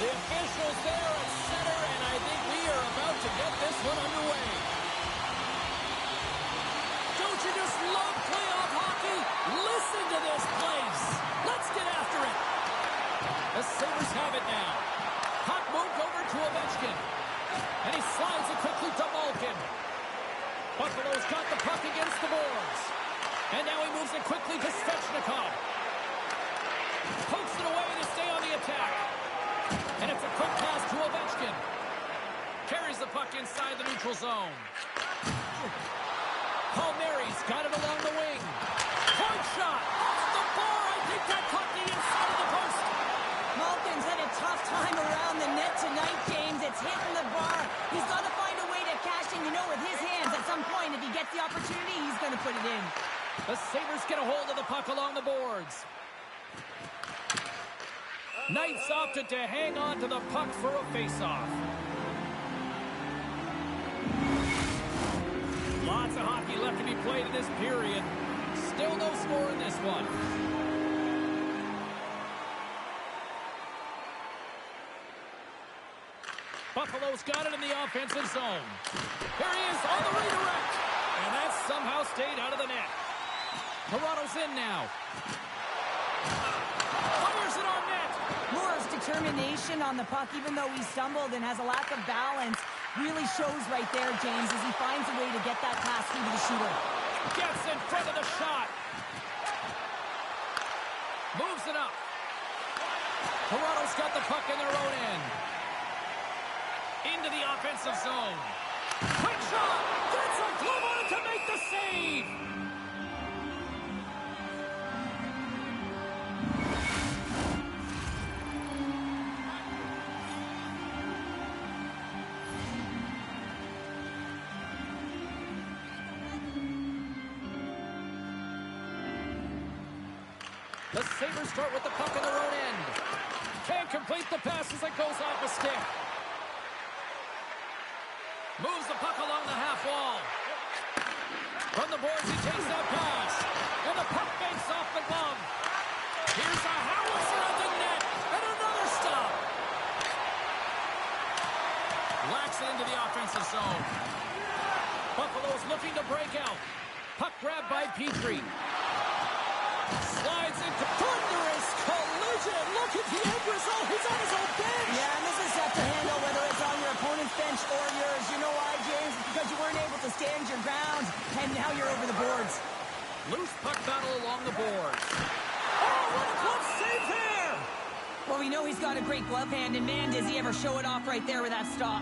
The officials there at center, and I think we are about to get this one underway. Don't you just love playoff hockey? Listen to this place. Let's get after it. The Sabres have it now. Puck moved over to Ovechkin. And he slides it quickly to Malkin. Buffalo's got the puck against the boards. And now he moves it quickly to Svechnikov. Pokes it away to stay on the attack. And it's a quick pass to Ovechkin. Carries the puck inside the neutral zone. Palmieri's got it along the wing. Point shot! Off the bar! I think that caught the inside of the post. Malkin's had a tough time around the net tonight, James. It's hitting the bar. He's got to find a way to cash in, with his hands. At some point, if he gets the opportunity, he's going to put it in. The Sabres get a hold of the puck along the boards. Knights opted to hang on to the puck for a face-off. Lots of hockey left to be played in this period. Still no score in this one. Buffalo's got it in the offensive zone. Here he is on the redirect. And that somehow stayed out of the net. Toronto's in now. Fires it on net. Moore's determination on the puck, even though he stumbled and has a lack of balance, really shows right there, James, as he finds a way to get that pass through to the shooter. Gets in front of the shot. Moves it up. Toronto's got the puck in their own end. Into the offensive zone. Quick shot. Gets a glove on it to make the save. The Sabres start with the puck in their own end. Can't complete the pass as it goes off a stick. Moves the puck along the half wall. From the boards, he takes that pass. And the puck fakes off the glove. Here's a howitzer at the net. And another stop. Lacks it into the offensive zone. Buffalo's looking to break out. Puck grabbed by Petrie. Slides into thunderous collision. Look at the end result. He's on his own bench. Yeah, and this is tough to handle, whether it's on your opponent's bench or yours. You know why, James? Because you weren't able to stand your ground, and now you're over the boards. Loose puck battle along the boards. Oh, what a glove save there! Well, we know he's got a great glove hand, and man, does he ever show it off right there with that stop.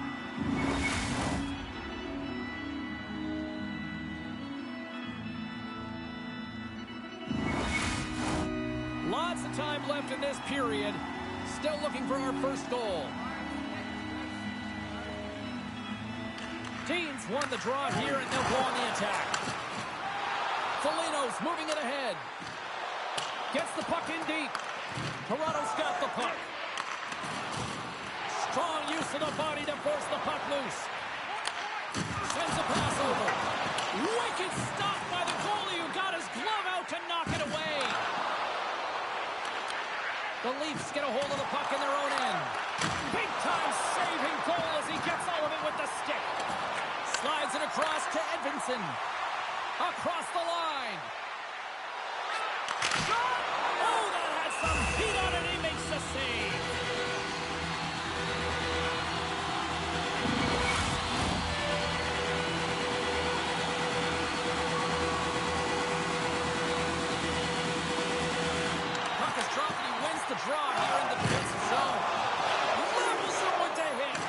Lots of time left in this period. Still looking for our first goal. Teams won the draw here, and they'll go on the attack. Foligno's moving it ahead. Gets the puck in deep. Toronto's got the puck. Strong use of the body to force the puck loose. Sends a pass over. Wicked stop by the goalie who got his glove out to knock it away. The Leafs get a hold of the puck in their own end. Big-time saving goal as he gets all of it with the stick. Slides it across to Edvinsson. Across the line. Shot! Oh, that had some heat on it. He makes the save. Puck is dropped and he wins the draw here in the defensive zone. Levels him with the hit.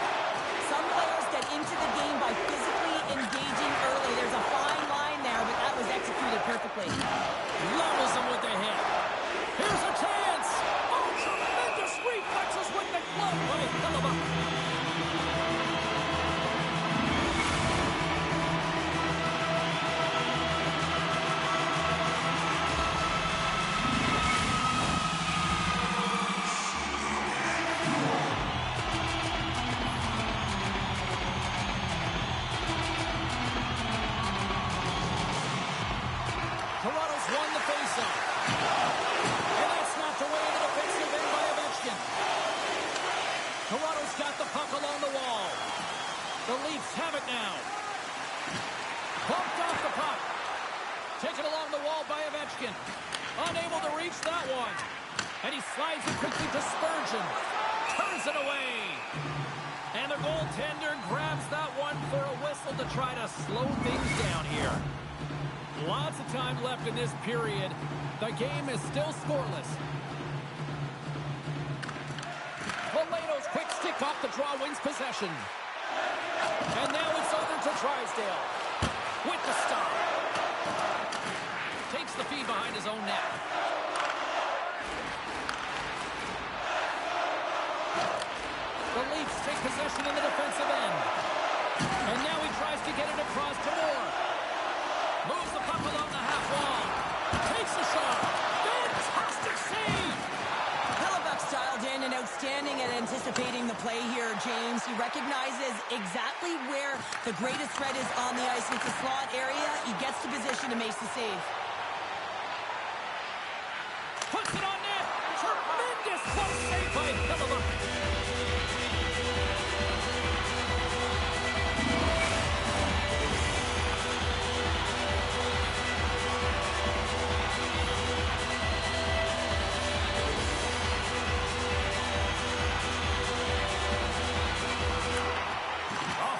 Some players get into the game by physically engaging early. There's a fine line there, but that was executed perfectly. Levels him with the hit. Here's a chance. Oh, tremendous reflexes with the glove by Hellebuyck. Toronto's won the faceoff. And he slides it quickly to Spurgeon. Turns it away. And the goaltender grabs that one for a whistle to try to slow things down here. Lots of time left in this period. The game is still scoreless. Valeto's quick stick off the draw wins possession. And now it's over to Drysdale. With the stop. Takes the feed behind his own net. The Leafs take possession in the defensive end. And now he tries to get it across to Moore. Moves the puck along the half wall. Takes the shot. Fantastic save. Hellebuck's dialed in and outstanding at anticipating the play here, James. He recognizes exactly where the greatest threat is on the ice. It's a slot area. He gets to position and makes the save. Puts it on net. Tremendous close save by Hellebuck.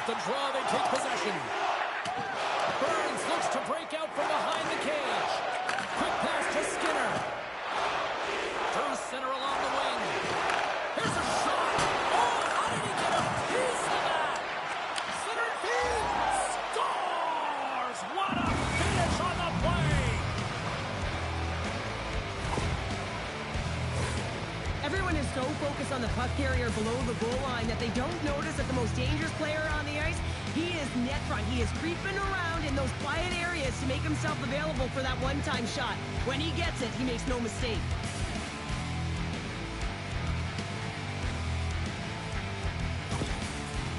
The draw, they take possession. Burns looks to break out from behind the cage. Quick pass to Skinner. Through center along the wing. Here's a shot. Oh, how did he get a piece of that? Center field. Scores! What a finish on the play. Everyone is so focused on the puck carrier below the goal line that they don't notice that the most dangerous player on the ice, he is net front. He is creeping around in those quiet areas to make himself available for that one-time shot. When he gets it, he makes no mistake.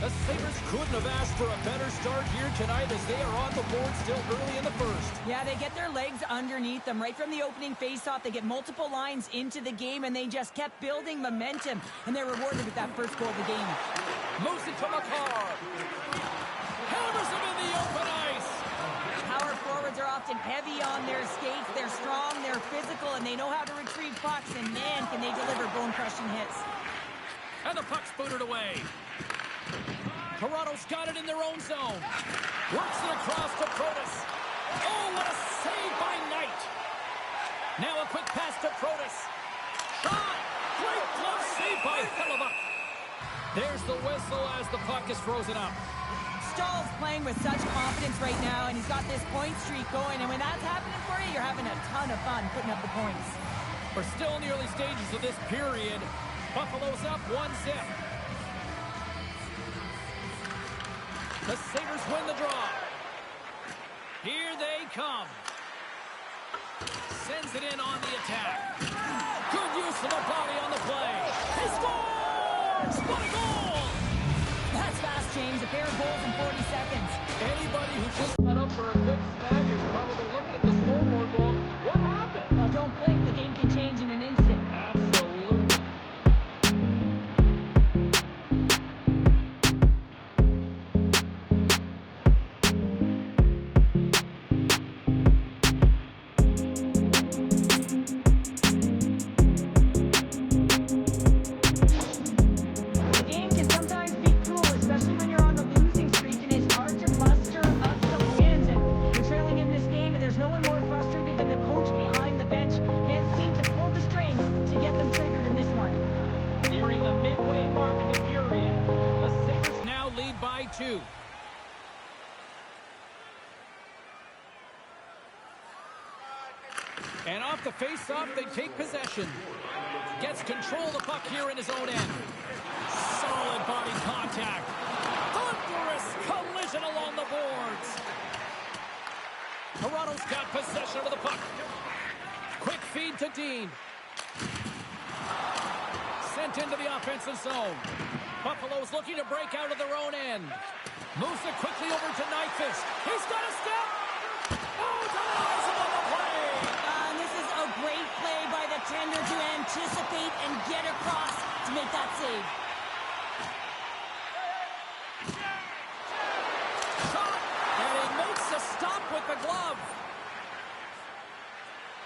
The Sabres couldn't have asked for a better start here tonight as they are on the board still early in the first. Yeah, they get their legs underneath them right from the opening faceoff. They get multiple lines into the game, and they just kept building momentum, and they're rewarded with that first goal of the game. Moves it to McCarr. Hammers him in the open ice. Power forwards are often heavy on their skates. They're strong, they're physical, and they know how to retrieve pucks, and man, can they deliver bone-crushing hits. And the puck's booted away. Toronto's got it in their own zone. Works it across to Protas. Oh, what a save by Knight. Now a quick pass to Protas. Shot! Great glove save by Hellebuck. There's the whistle as the puck is frozen up. Stahl's playing with such confidence right now, and he's got this point streak going, and when that's happening for you, you're having a ton of fun putting up the points. We're still in the early stages of this period. Buffalo's up 1-0. The Sabres win the draw. Here they come. Sends it in on the attack. Good use of the body on the play. He scores! What a goal! That's fast, James. A pair of goals in 40 seconds. Anybody who just set up for a quick snag is probably looking at the scoreboard going, what happened? Well, don't blink. The game can change in an instant. Absolutely. Two. And off the face-off, they take possession. Gets control of the puck here in his own end. Solid body contact. Thunderous collision along the boards. Toronto's got possession of the puck. Quick feed to Dean. Sent into the offensive zone. Buffalo's looking to break out of their own end. Moves it quickly over to Nyquist. He's got a step. Oh, denies him on the play. And this is a great play by the tender to anticipate and get across to make that save. Shot, and he makes a stop with the glove.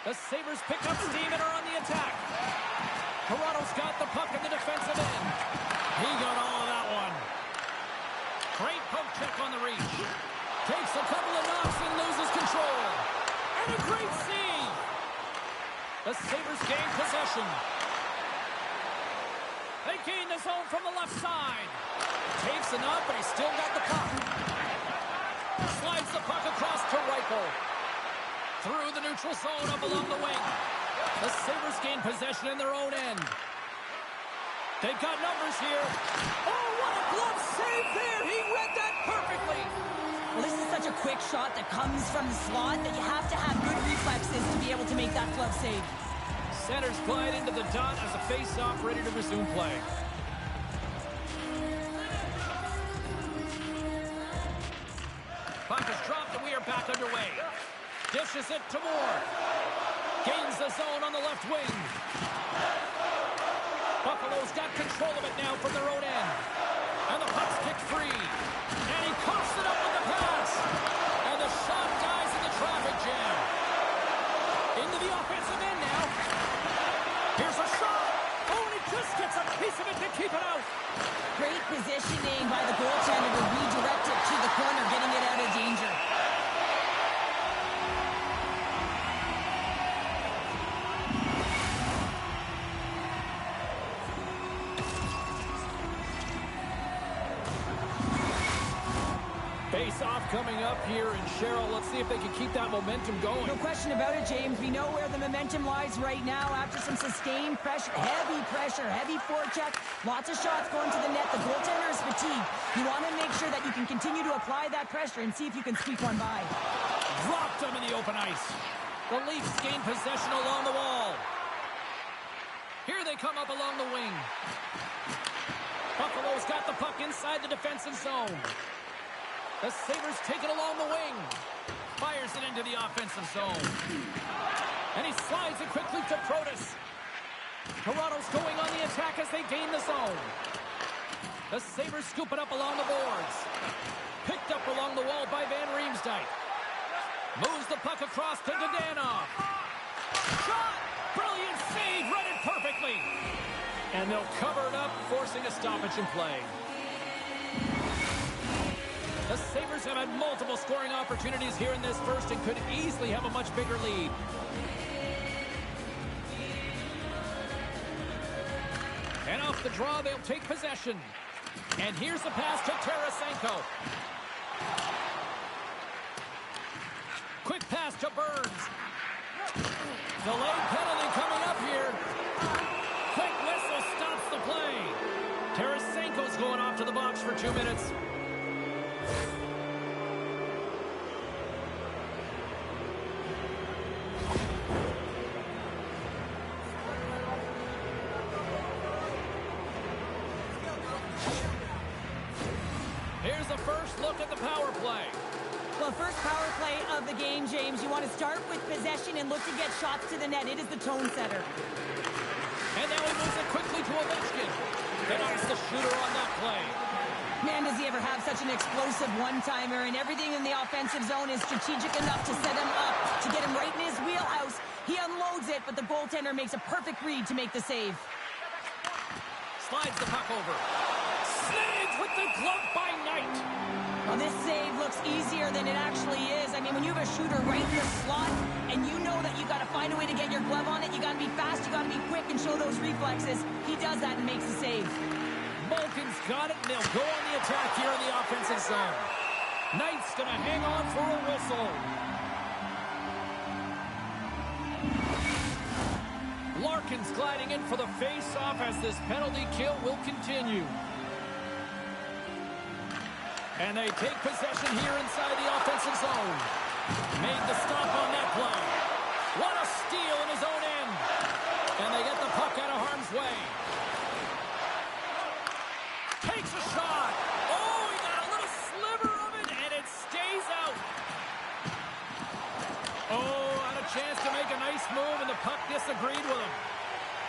The Sabres pick up steam and are on the attack. And a great save. The Sabres gain possession. They gain the zone from the left side. Takes enough, but he's still got the puck. Slides the puck across to Reichel. Through the neutral zone up along the wing. The Sabres gain possession in their own end. They've got numbers here. Oh, what a glove save there! He read that perfectly! Well, this is such a quick shot that comes from the slot that you have to have good reflexes to be able to make that glove save. Centers glide into the dot as a face-off ready to resume play. Puck is dropped and we are back underway. Dishes it to Moore. Gains the zone on the left wing. Buffalo's got control of it now from their own end. And the puck's kicked free. And he coughs it up with the pass. And the shot dies in the traffic jam. Into the offensive end now. Here's a shot. Oh, and he just gets a piece of it to keep it out. Great positioning by the goaltender to redirect it to the corner, getting it out of danger. Face-off coming up here, and Cheryl, let's see if they can keep that momentum going. No question about it, James. We know where the momentum lies right now after some sustained pressure, heavy forecheck, lots of shots going to the net. The goaltender is fatigued. You want to make sure that you can continue to apply that pressure and see if you can squeak one by. Dropped him in the open ice. The Leafs gain possession along the wall. Here they come up along the wing. Buffalo's got the puck inside the defensive zone. The Sabres take it along the wing. Fires it into the offensive zone. And he slides it quickly to Protas. Toronto's going on the attack as they gain the zone. The Sabres scoop it up along the boards. Picked up along the wall by Van Riemsdyk. Moves the puck across to Dadonov. Shot! Brilliant save! Read it perfectly. And they'll cover it up, forcing a stoppage in play. The Sabres have had multiple scoring opportunities here in this first and could easily have a much bigger lead. And off the draw, they'll take possession. And here's the pass to Tarasenko. Quick pass to Burns. Delayed penalty coming up here. Quick whistle stops the play. Tarasenko's going off to the box for 2 minutes. Here's the first look at the power play. Well, first power play of the game, James. You want to start with possession and look to get shots to the net. It is the tone setter. And now he moves it quickly to Ovechkin. Denies the shooter on that play. Man, does he ever have such an explosive one-timer, and everything in the offensive zone is strategic enough to set him up, to get him right in his wheelhouse. He unloads it, but the goaltender makes a perfect read to make the save. Slides the puck over. Saves with the glove by Knight. Well, this save looks easier than it actually is. I mean, when you have a shooter right in the slot, and you know that you got to find a way to get your glove on it, you got to be fast, you got to be quick, and show those reflexes. He does that and makes the save. Malkin's got it, and they'll go on the attack here in the offensive zone. Knight's going to hang on for a whistle. Larkin's gliding in for the face-off as this penalty kill will continue. And they take possession here inside the offensive zone. Made the stop on that play. What a steal in his own end. And they get the puck out of harm's way. Takes a shot. Oh, he got a little sliver of it, and it stays out. Oh, had a chance to make a nice move, and the puck disagreed with him.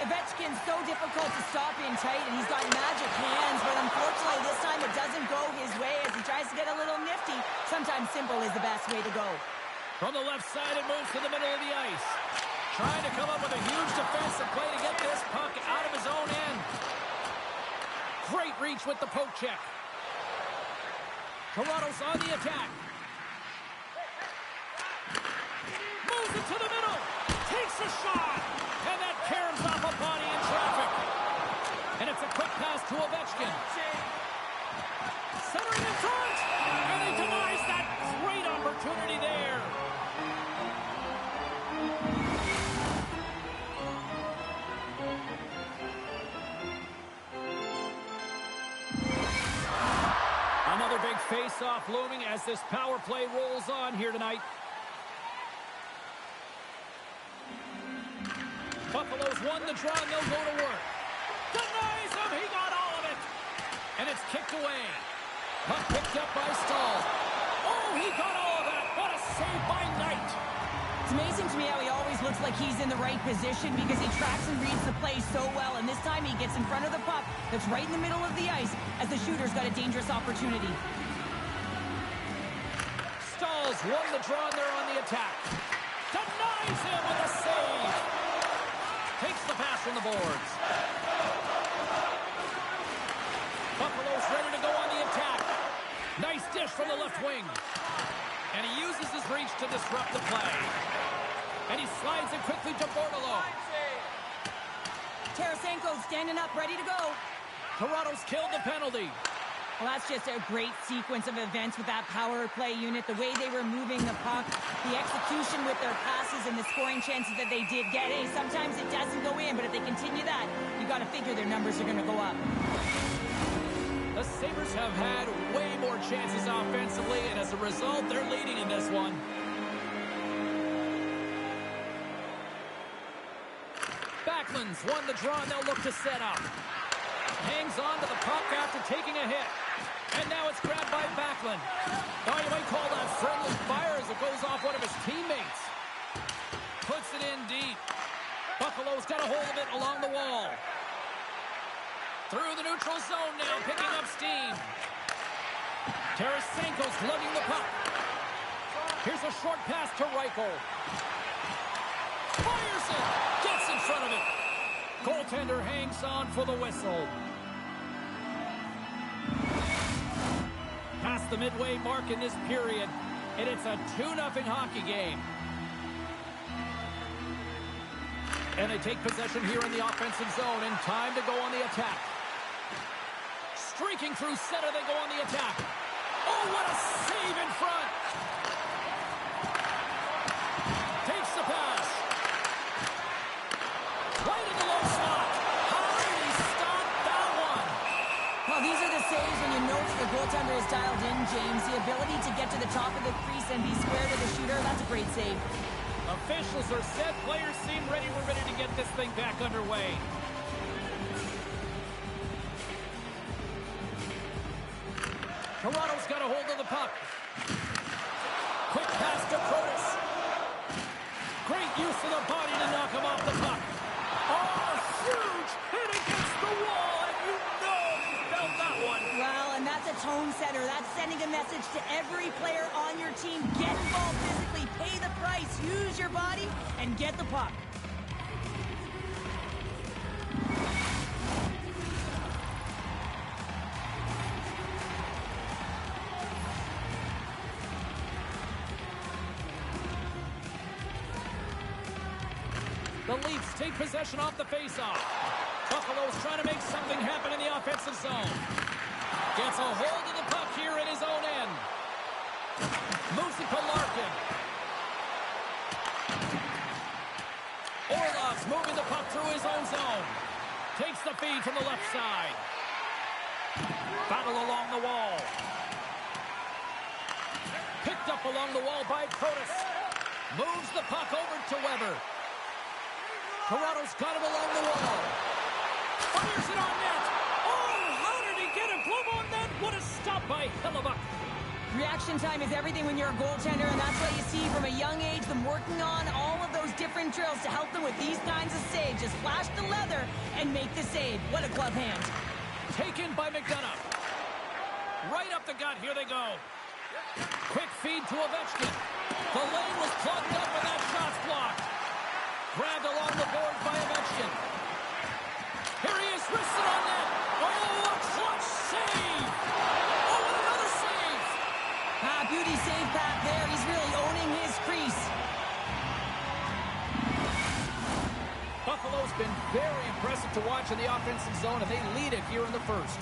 Ovechkin's so difficult to stop in tight, and he's got magic hands, but unfortunately this time it doesn't go his way as he tries to get a little nifty. Sometimes simple is the best way to go. From the left side, it moves to the middle of the ice. Trying to come up with a huge defensive play to get this puck out of his own end. Great reach with the poke check. Toronto's on the attack. Moves to the middle. Takes a shot. And that caroms off a body in traffic. And it's a quick pass to Ovechkin. Centering in front. And he denies that great opportunity there. Another big face-off looming as this power play rolls on here tonight. Buffalo's won the draw, and they'll go to work. Denies him. He got all of it. And it's kicked away. Puck picked up by Stahl. Oh, he got all of that. What a save by Knight. It's amazing to me how he always looks like he's in the right position because he tracks and reads the play so well. And this time he gets in front of the puck that's right in the middle of the ice as the shooter's got a dangerous opportunity. Stahl's won the draw, and they're on the attack. Denies him with a save. Takes the pass from the boards. Buffalo's ready to go on the attack. Nice dish from the left wing. And he uses his reach to disrupt the play. And he slides it quickly to Bordeleau. Tarasenko standing up, ready to go. Toronto's killed the penalty. Well, that's just a great sequence of events with that power play unit. The way they were moving the puck, the execution with their passes, and the scoring chances that they did get. Hey, sometimes it doesn't go in, but if they continue that, you got to figure their numbers are going to go up. The Sabres have had way more chances offensively, and as a result, they're leading in this one. Backlund's won the draw, and they'll look to set up. Hangs on to the puck after taking a hit. And now it's grabbed by Backlund. Oh, you might call that friendly fire as it goes off one of his teammates. Puts it in deep. Buffalo's got a hold of it along the wall. Through the neutral zone now, picking up steam. Tarasenko's lugging the puck. Here's a short pass to Reichel. Fires it. Gets in front of it. Goaltender hangs on for the whistle. Past the midway mark in this period, and it's a 2-0 hockey game. And they take possession here in the offensive zone, and time to go on the attack. Streaking through center, they go on the attack. Oh, what a save in front! Takes the pass. Right in the low slot. How did he stop that one? Well, these are the saves when you know the goaltender is dialed in, James. The ability to get to the top of the crease and be square to the shooter, that's a great save. Officials are set. Players seem ready. We're ready to get this thing back underway. Toronto's got a hold of the puck. Quick pass to Protas. Great use of the body to knock him off the puck. Oh, huge hit against the wall, and you know he felt that one. Well, and that's a tone setter. That's sending a message to every player on your team. Get involved physically, pay the price, use your body, and get the puck. The Leafs take possession off the faceoff. Buffalo's trying to make something happen in the offensive zone. Gets a hold of the puck here in his own end. Moves it to Larkin. Orlov's moving the puck through his own zone. Takes the feed from the left side. Battle along the wall. Picked up along the wall by Protas. Moves the puck over to Weber. Toronto's got him along the wall. Fires it on net. Oh, how did he get a glove on net? What a stop by Hellebuyck. Reaction time is everything when you're a goaltender, and that's why you see from a young age them working on all of those different drills to help them with these kinds of saves. Just flash the leather and make the save. What a glove hand. Taken by McDonough. Right up the gut. Here they go. Quick feed to Ovechkin. The lane was plugged up and that shot's blocked. Grabbed along the board by Ovechkin. Here he is, wristed on net. Oh, a clutch save. Oh, and another save. Beauty save back there. He's really owning his crease. tough to watch in the offensive zone, and they lead it here in the first.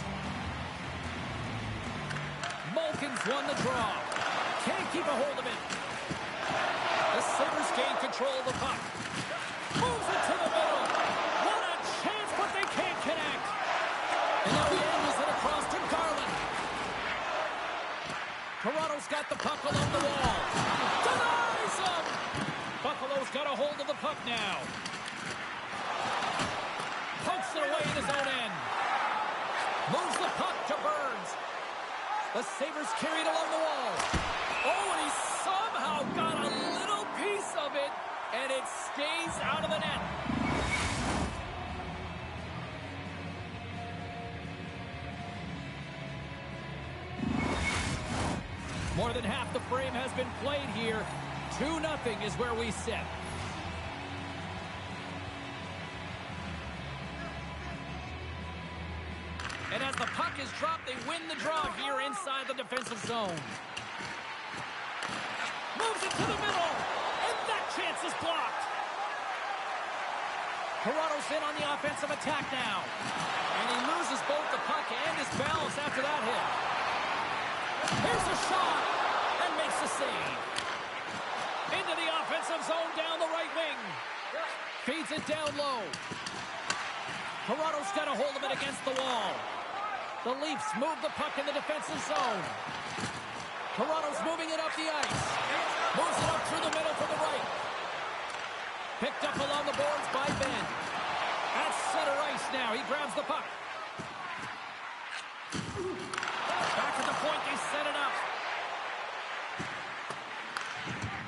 Malkin's won the draw. Can't keep a hold of it. The Sabres gain control of the puck. Moves it to the middle. What a chance, but they can't connect. And now he angles it across to Garland. Toronto's got the puck along the wall. Denies him! Buffalo's got a hold of the puck now. Pokes it away in his own end. Moves the puck to Burns. The Sabres carried along the wall. Oh, and he somehow got a little piece of it, and it stays out of the net. More than half the frame has been played here. 2-0 is where we sit. And as the puck is dropped, they win the draw here inside the defensive zone. Moves it to the middle, and that chance is blocked. Toronto's in on the offensive attack now. And he loses both the puck and his balance after that hit. Here's a shot, and makes the save. Into the offensive zone down the right wing. Feeds it down low. Toronto's got a hold of it against the wall. The Leafs move the puck in the defensive zone. Toronto's moving it up the ice. Moves it up through the middle to the right. Picked up along the boards by Ben. At center ice now. He grabs the puck. Back at the point, they set it up.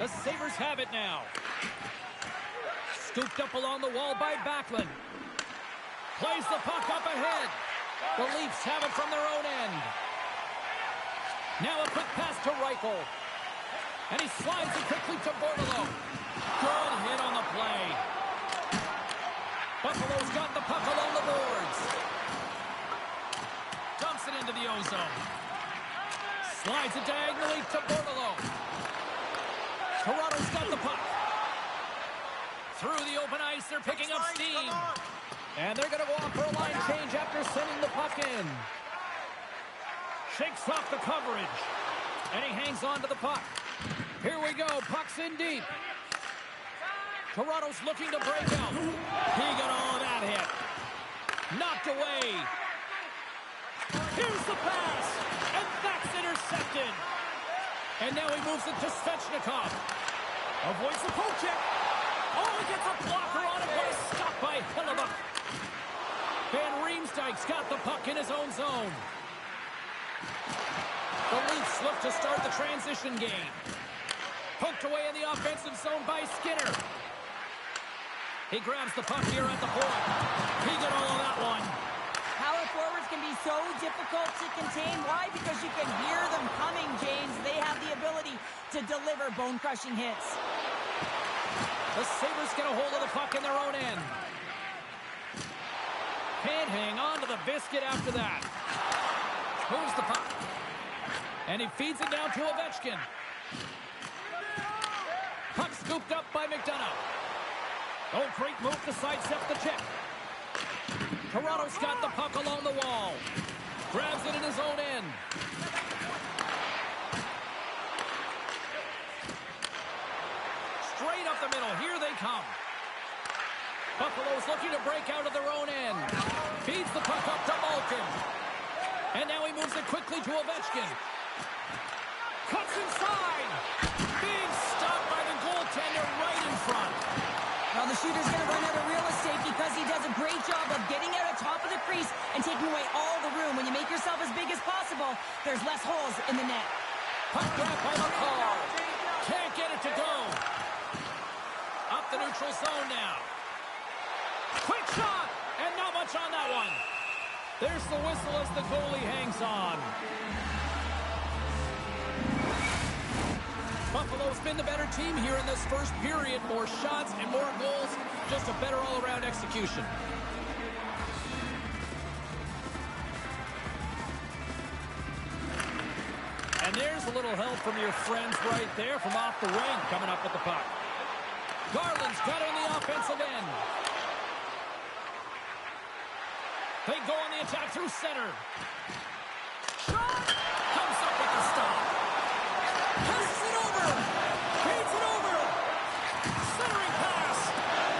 The Sabres have it now. Scooped up along the wall by Backlund. Plays the puck up ahead. The Leafs have it from their own end. Now a quick pass to Reichel. And he slides it quickly to Bordeleau. Good hit on the play. Buffalo's got the puck along the boards. Dumps it into the ozone. Slides it diagonally to Bordeleau. Toronto's got the puck. Through the open ice, they're picking up steam. And they're going to go off for a line change after sending the puck in. Shakes off the coverage. And he hangs on to the puck. Here we go. Puck's in deep. Toronto's looking to break out. He got all of that hit. Knocked away. Here's the pass. And that's intercepted. And now he moves it to Svechnikov. Avoids the poke check. Oh, he gets a blocker on it, but is stopped by Hellebuck. Van Riemsdyk's got the puck in his own zone. The Leafs look to start the transition game. Poked away in the offensive zone by Skinner. He grabs the puck here at the point. He got all of that one. Power forwards can be so difficult to contain. Why? Because you can hear them coming, James. They have the ability to deliver bone-crushing hits. The Sabres get a hold of the puck in their own end. Can't hang on to the biscuit after that. Moves the puck. And he feeds it down to Ovechkin. Puck scooped up by McDonough. Oh, great move to sidestep the check. Toronto's got the puck along the wall. Grabs it in his own end. Straight up the middle. Here they come. Buffalo's looking to break out of their own end. Feeds the puck up to Malkin. And now he moves it quickly to Ovechkin. Cuts inside. Being stopped by the goaltender right in front. Now the shooter's going to run out of real estate because he does a great job of getting out of top of the crease and taking away all the room. When you make yourself as big as possible, there's less holes in the net. Puck grab by McCall. Can't get it to go. Up the neutral zone now. Quick shot! And not much on that one. There's the whistle as the goalie hangs on. Buffalo's been the better team here in this first period. More shots and more goals. Just a better all-around execution. And there's a little help from your friends right there from off the wing coming up with the puck. Garland's got it on the offensive end. They go on the attack through center. Shot! Comes up with the stop. Passes it over. Feeds it over. Centering pass.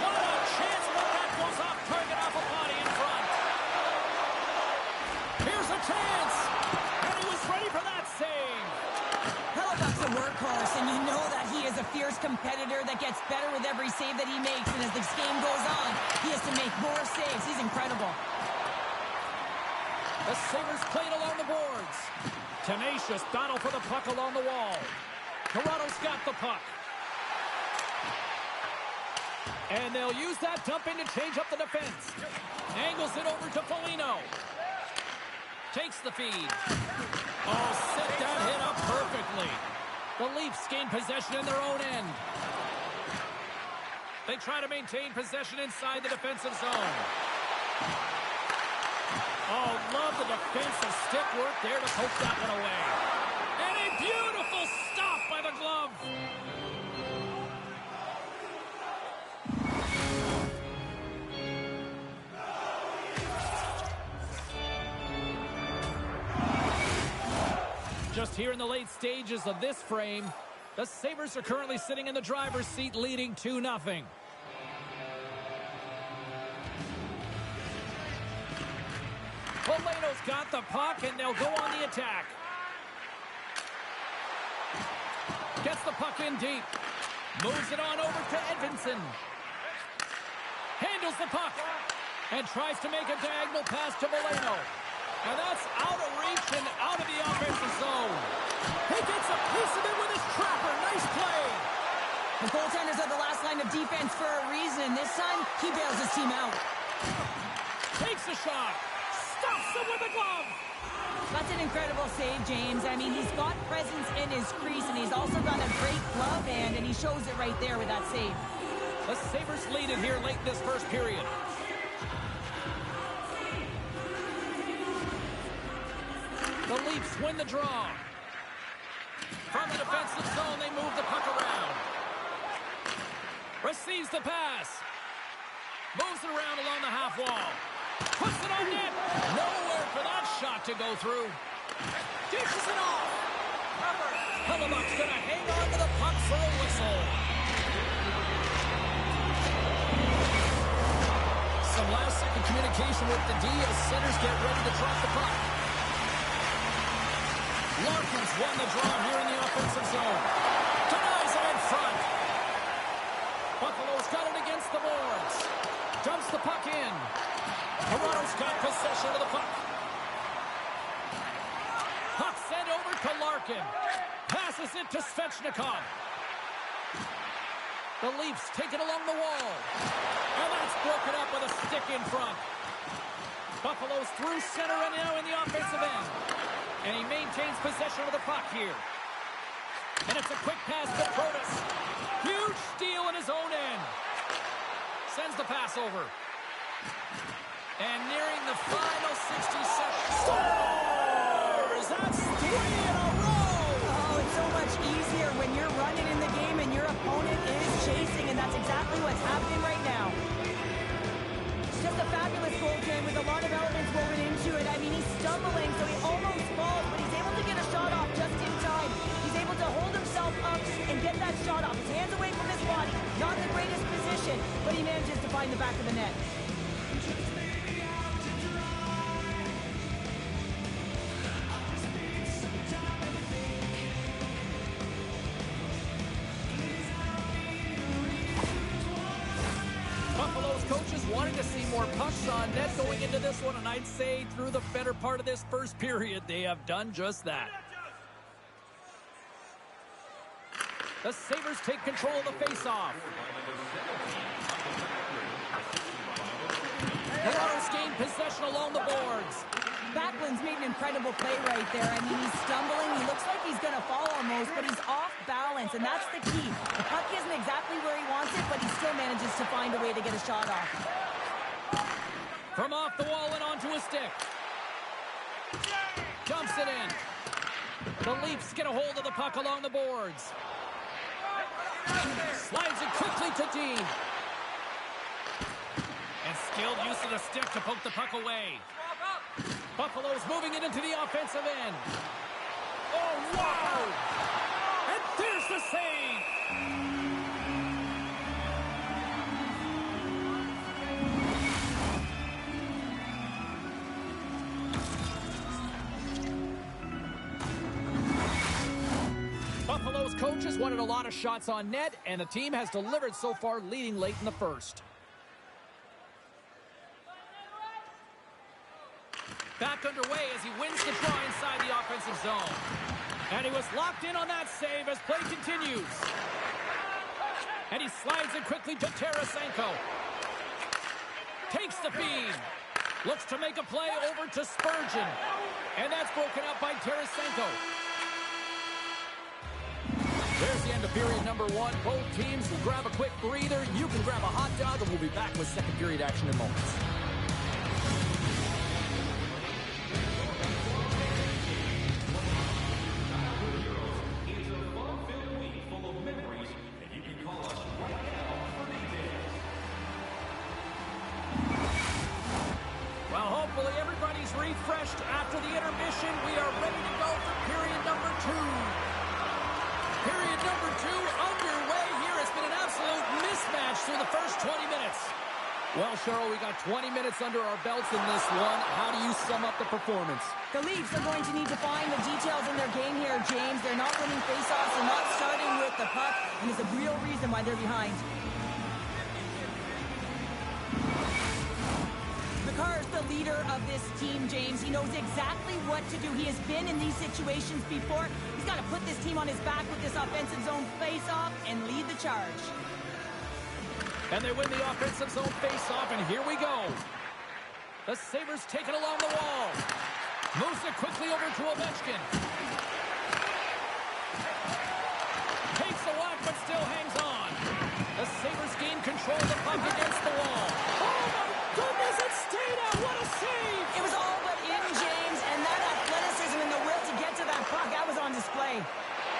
What a chance, but that goes off target off a body in front. Here's a chance. And he was ready for that save. Hellebuck's a workhorse, and you know that he is a fierce competitor that gets better with every save that he makes. And as this game goes on, he has to make more saves. He's incredible. The Sabres played along the boards. Tenacious battle for the puck along the wall. Toronto's got the puck. And they'll use that dump in to change up the defense. Angles it over to Foligno. Takes the feed. Oh, set that hit up perfectly. The Leafs gain possession in their own end. They try to maintain possession inside the defensive zone. Oh, love the defensive stick work there to poke that one away. And a beautiful stop by the glove. Just here in the late stages of this frame, the Sabres are currently sitting in the driver's seat leading 2-0. Foligno's got the puck, and they'll go on the attack. Gets the puck in deep. Moves it on over to Edvinsson. Handles the puck. And tries to make a diagonal pass to Foligno. And that's out of reach and out of the offensive zone. He gets a piece of it with his trapper. Nice play. The goaltenders are the last line of defense for a reason. This time, he bails his team out. Takes a shot. Stops him with a glove. That's an incredible save, James. I mean, he's got presence in his crease, and he's also got a great glove hand, and he shows it right there with that save. The Sabres lead it here late in this first period. The Leafs win the draw. From the defensive zone, they move the puck around. Receives the pass. Moves it around along the half wall. Puts it on net. Nowhere for that shot to go through. Dishes it off. Hellebuck's going to hang on to the puck for a whistle. Some last-second communication with the D as centers get ready to drop the puck. Larkin's won the draw here in the offensive zone. Denies him in front. Buffalo's got it against the boards. Dumps the puck in. Toronto's got possession of the puck. Puck sent over to Larkin. Passes it to Svechnikov. The Leafs take it along the wall. And that's broken up with a stick in front. Buffalo's through center and now in the offensive end. And he maintains possession of the puck here. And it's a quick pass to Protas. Huge steal in his own end. Sends the pass over. And nearing the final 60 seconds. Scores! That's 3 in a row! Oh, it's so much easier when you're running in the game and your opponent is chasing, and that's exactly what's happening right now. It's just a fabulous goal game with a lot of elements woven into it. I mean, he's stumbling, so he almost falls, but he's able to get a shot off just in time. He's able to hold himself up and get that shot off. His hands away from his body. Not the greatest position, but he manages to find the back of the net. Buffalo's coaches wanting to see more pucks on net going into this one, and I'd say through the better part of this first period, they have done just that. The Sabres take control of the faceoff. Toronto's gained possession along the boards. Backlund's made an incredible play right there. I mean, he's stumbling. He looks like he's going to fall almost, but he's off balance, and that's the key. The puck isn't exactly where he wants it, but he still manages to find a way to get a shot off. From off the wall and onto a stick. Dumps it in. The Leafs get a hold of the puck along the boards. Slides it quickly to Dean. And Skilled use of the stick to poke the puck away. Buffalo's moving it into the offensive end. Oh, wow! And there's the save! Buffalo's coaches wanted a lot of shots on net, and the team has delivered so far, leading late in the first. Back underway as he wins the draw inside the offensive zone. And he was locked in on that save as play continues. And he slides it quickly to Tarasenko. Takes the feed. Looks to make a play over to Spurgeon. And that's broken up by Tarasenko. There's the end of period number one. Both teams will grab a quick breather. You can grab a hot dog, and we'll be back with second period action in moments. Refreshed after the intermission. We are ready to go for period number two. Period number two underway here. It's been an absolute mismatch through the first 20 minutes. Well, Cheryl, we got 20 minutes under our belts in this one. How do you sum up the performance? The Leafs are going to need to find the details in their game here, James. They're not winning faceoffs. They're not starting with the puck, and it's a real reason why they're behind. Carr's the leader of this team, James. He knows exactly what to do. He has been in these situations before. He's got to put this team on his back with this offensive zone face-off and lead the charge. And they win the offensive zone face-off, and here we go. The Sabres take it along the wall. Moves it quickly over to Ovechkin. Takes the walk, but still hangs on. The Sabres gain control of the puck against the wall. Oh, my goodness, it stayed out. What a save! It was all but in, James, and that athleticism and the will to get to that puck, that was on display.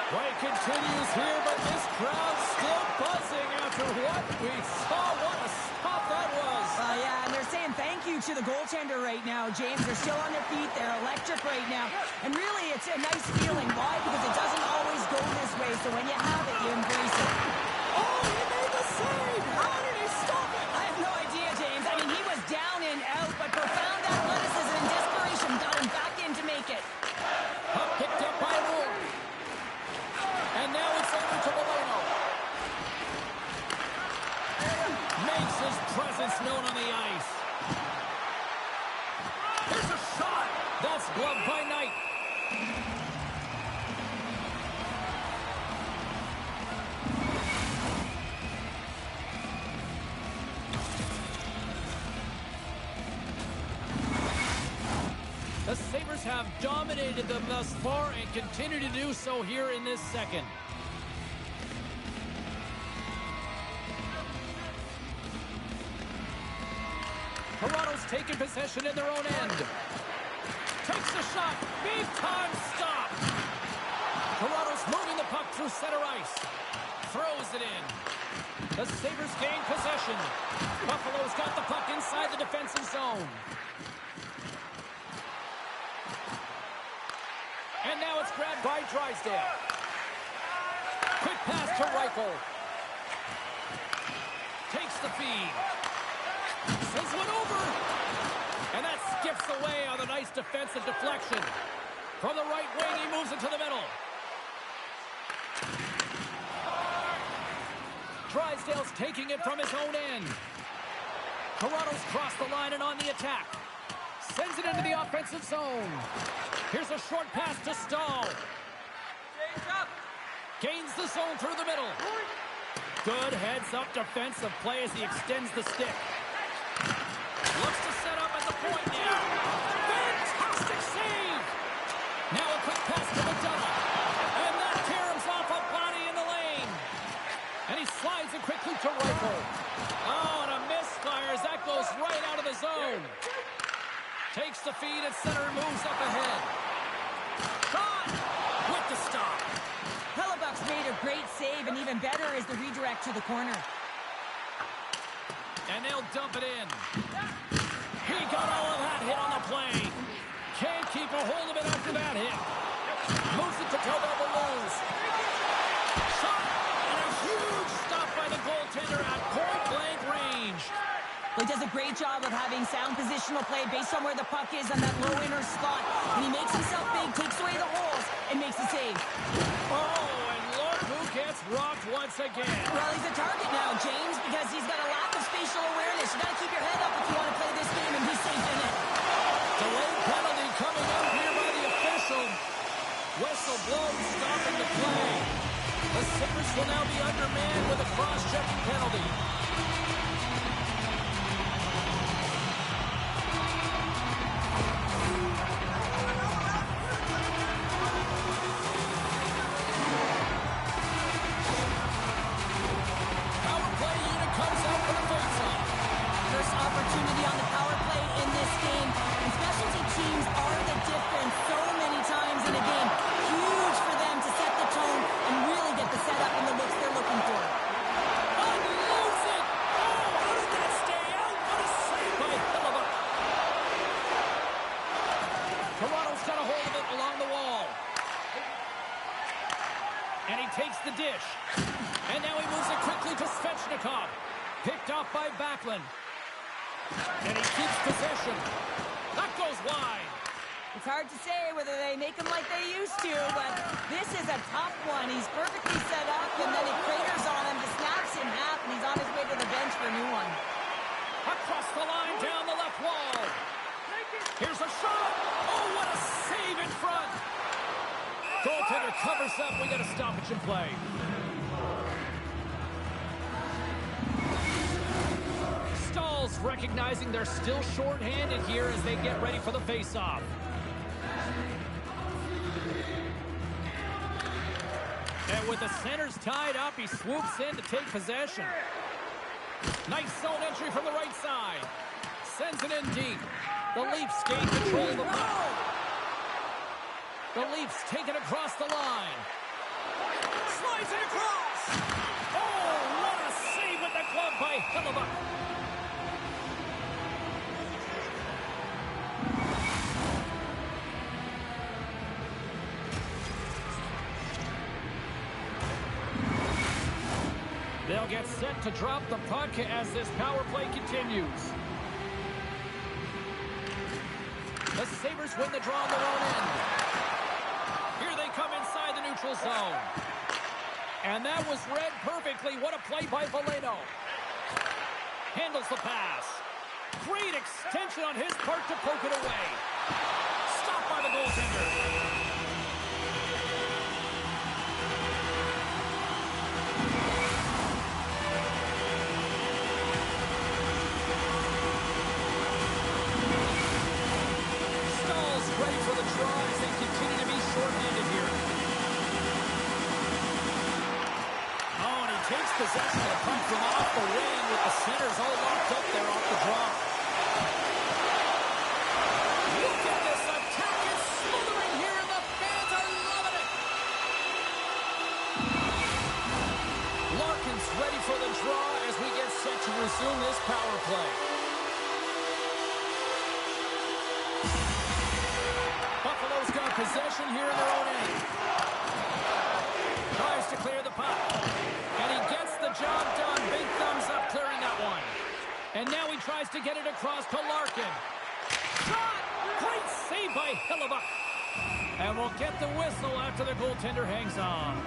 Play continues here, but this crowd's still buzzing after what we saw. What a stop that was. Yeah, and they're saying thank you to the goaltender right now, James. They're still on their feet. They're electric right now. And really, it's a nice feeling. Why? Because it doesn't always go this way, so when you have it, you embrace it. Oh, he made the save! How did he stop it? I have no idea, James. I mean, he was down and out, but profound athleticism and desperation got him back in to make it. Puck picked up by Moore. And now it's over to Milano. Makes his presence known on the ice. There's a shot. That's gloved by Knight. The Sabres have dominated them thus far and continue to do so here in this second. Toronto's taking possession in their own end. Takes the shot. Big time stop. Toronto's moving the puck through center ice. Throws it in. The Sabres gain possession. Buffalo's got the puck inside the defensive zone. And now it's grabbed by Drysdale. Quick pass to Reichel. Takes the feed. Sends one over. And that skips away on a nice defensive deflection. From the right wing, he moves it to the middle. Drysdale's taking it from his own end. Toronto's crossed the line and on the attack. Sends it into the offensive zone. Here's a short pass to Stahl. Gains the zone through the middle. Good heads-up defensive play as he extends the stick. Looks to set up at the point now. Fantastic save! Now a quick pass to McDonough. And that caroms off a body in the lane. And he slides it quickly to Reichel. Oh, and a misfire as that goes right out of the zone. Takes the feed at center and moves up ahead. Shot! With the stop. Hellebuck's made a great save, and even better is the redirect to the corner. And they'll dump it in. He got all of that hit on the play. Can't keep a hold of it after that hit. Moves it to Tobo Blues. Shot, and a huge stop by the goaltender at point-blank range. He does a great job of having sound positional play based on where the puck is on that low inner slot. And he makes himself big, takes away the holes, and makes a save. Oh, and look who gets rocked once again. Well, he's a target now, James, because he's got a lack of spatial awareness. You got to keep your head up if you want to play this game and be safe in it. Delayed penalty coming out here by the official. Whistle blows, stopping the play. The Sabres will now be undermanned with a cross-checking penalty. Power play unit comes out for the face-off. First opportunity on the power play in this game. And specialty teams are the difference so many times in a game. Huge for them to set the tone and really get the setup and the looks they're looking for. Unloads it! Oh, how did that stay out? What a save by Hilleva. Toronto's got a hold of it along the wall. And he takes the dish. And now he moves it quickly to Svechnikov. Picked off by Backlund. And he keeps possession. That goes wide. It's hard to say whether they make him like they used to, but this is a tough one. He's perfectly set up, and then he craters on him, just snaps in half, and he's on his way to the bench for a new one. Across the line, down the left wall. Here's a shot. Oh, what a save in front. Goaltender covers up. We got a stoppage in play. Stall's recognizing they're still short-handed here as they get ready for the face-off. And with the centers tied up, he swoops in to take possession. Nice zone entry from the right side. Sends it in deep. The Leafs gain control of the puck. The Leafs take it across the line. Slides it across. Oh, what a save with the glove by Hilleva. They'll get set to drop the puck as this power play continues. The Sabres win the draw on their own end. Here they come inside the neutral zone. And that was read perfectly. What a play by Valeno. Handles the pass. Great extension on his part to poke it away. Stopped by the goaltender. Possession of the puck from off the wing with the centers all locked up there off the draw. Look at this attack. It's smothering here, and the fans are loving it. Larkin's ready for the draw as we get set to resume this power play. Buffalo's got possession here in their own end. Tries to clear the puck. And he gets the job done. Big thumbs up clearing that one. And now he tries to get it across to Larkin. Shot! Great save by Hilleva. And we'll get the whistle after the goaltender hangs on.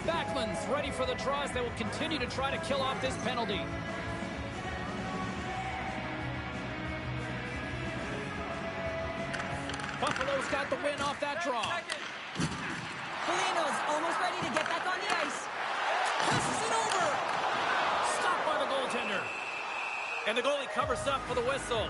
Backlund's ready for the draw as they will continue to try to kill off this penalty. Buffalo's got the win off that draw. Valeno's almost ready to get back on the ice. Passes it over. Stopped by the goaltender. And the goalie covers up for the whistle.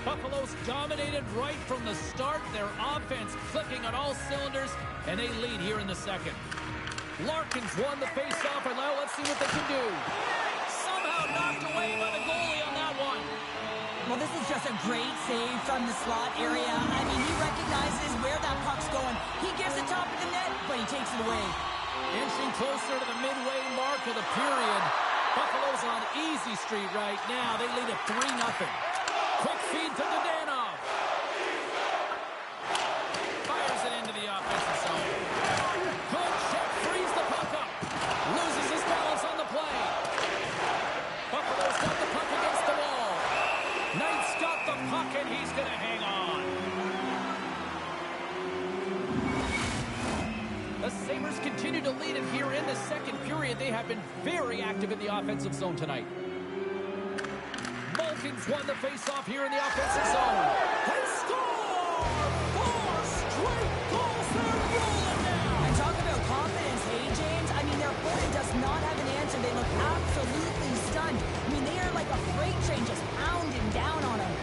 Buffalo's dominated right from the start. Their offense clicking on all cylinders, and they lead here in the second. Larkin's won the faceoff, and now let's see what they can do. Somehow knocked away by the goalie on that one. Well, this is just a great save from the slot area. I mean, he recognizes where that puck's going. He gives it top of the net, but he takes it away. Inching closer to the midway mark of the period. Buffalo's on easy street right now. They lead at 3-0. Quick feed to Dadonov. Fires it into the offensive zone. Good check, frees the puck up. Loses his balance on the play. Buffalo's got the puck against the wall. Knight's got the puck, and he's going to hang on. The Sabres continue to lead it here in the second period. They have been very active in the offensive zone tonight. Malkin's won the face-off here in the offensive zone. They score! 4 straight goals. They're rolling now. And talk about confidence, hey, James? I mean, their opponent does not have an answer. They look absolutely stunned. I mean, they are like a freight train just pounding down on them.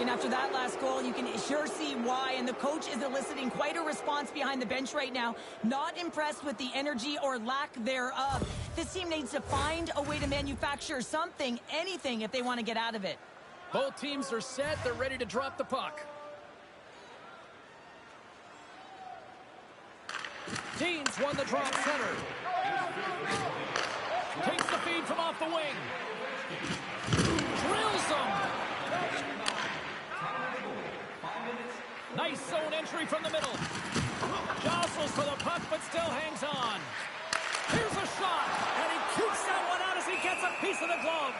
And after that last goal, you can sure see why. And the coach is eliciting quite a response behind the bench right now. Not impressed with the energy or lack thereof. This team needs to find a way to manufacture something, anything, if they want to get out of it. Both teams are set. They're ready to drop the puck. Dean's won the drop center. Takes the feed from off the wing. Drills him. Nice zone entry from the middle. Jostles for the puck, but still hangs on. Here's a shot, and he kicks that one out as he gets a piece of the glove.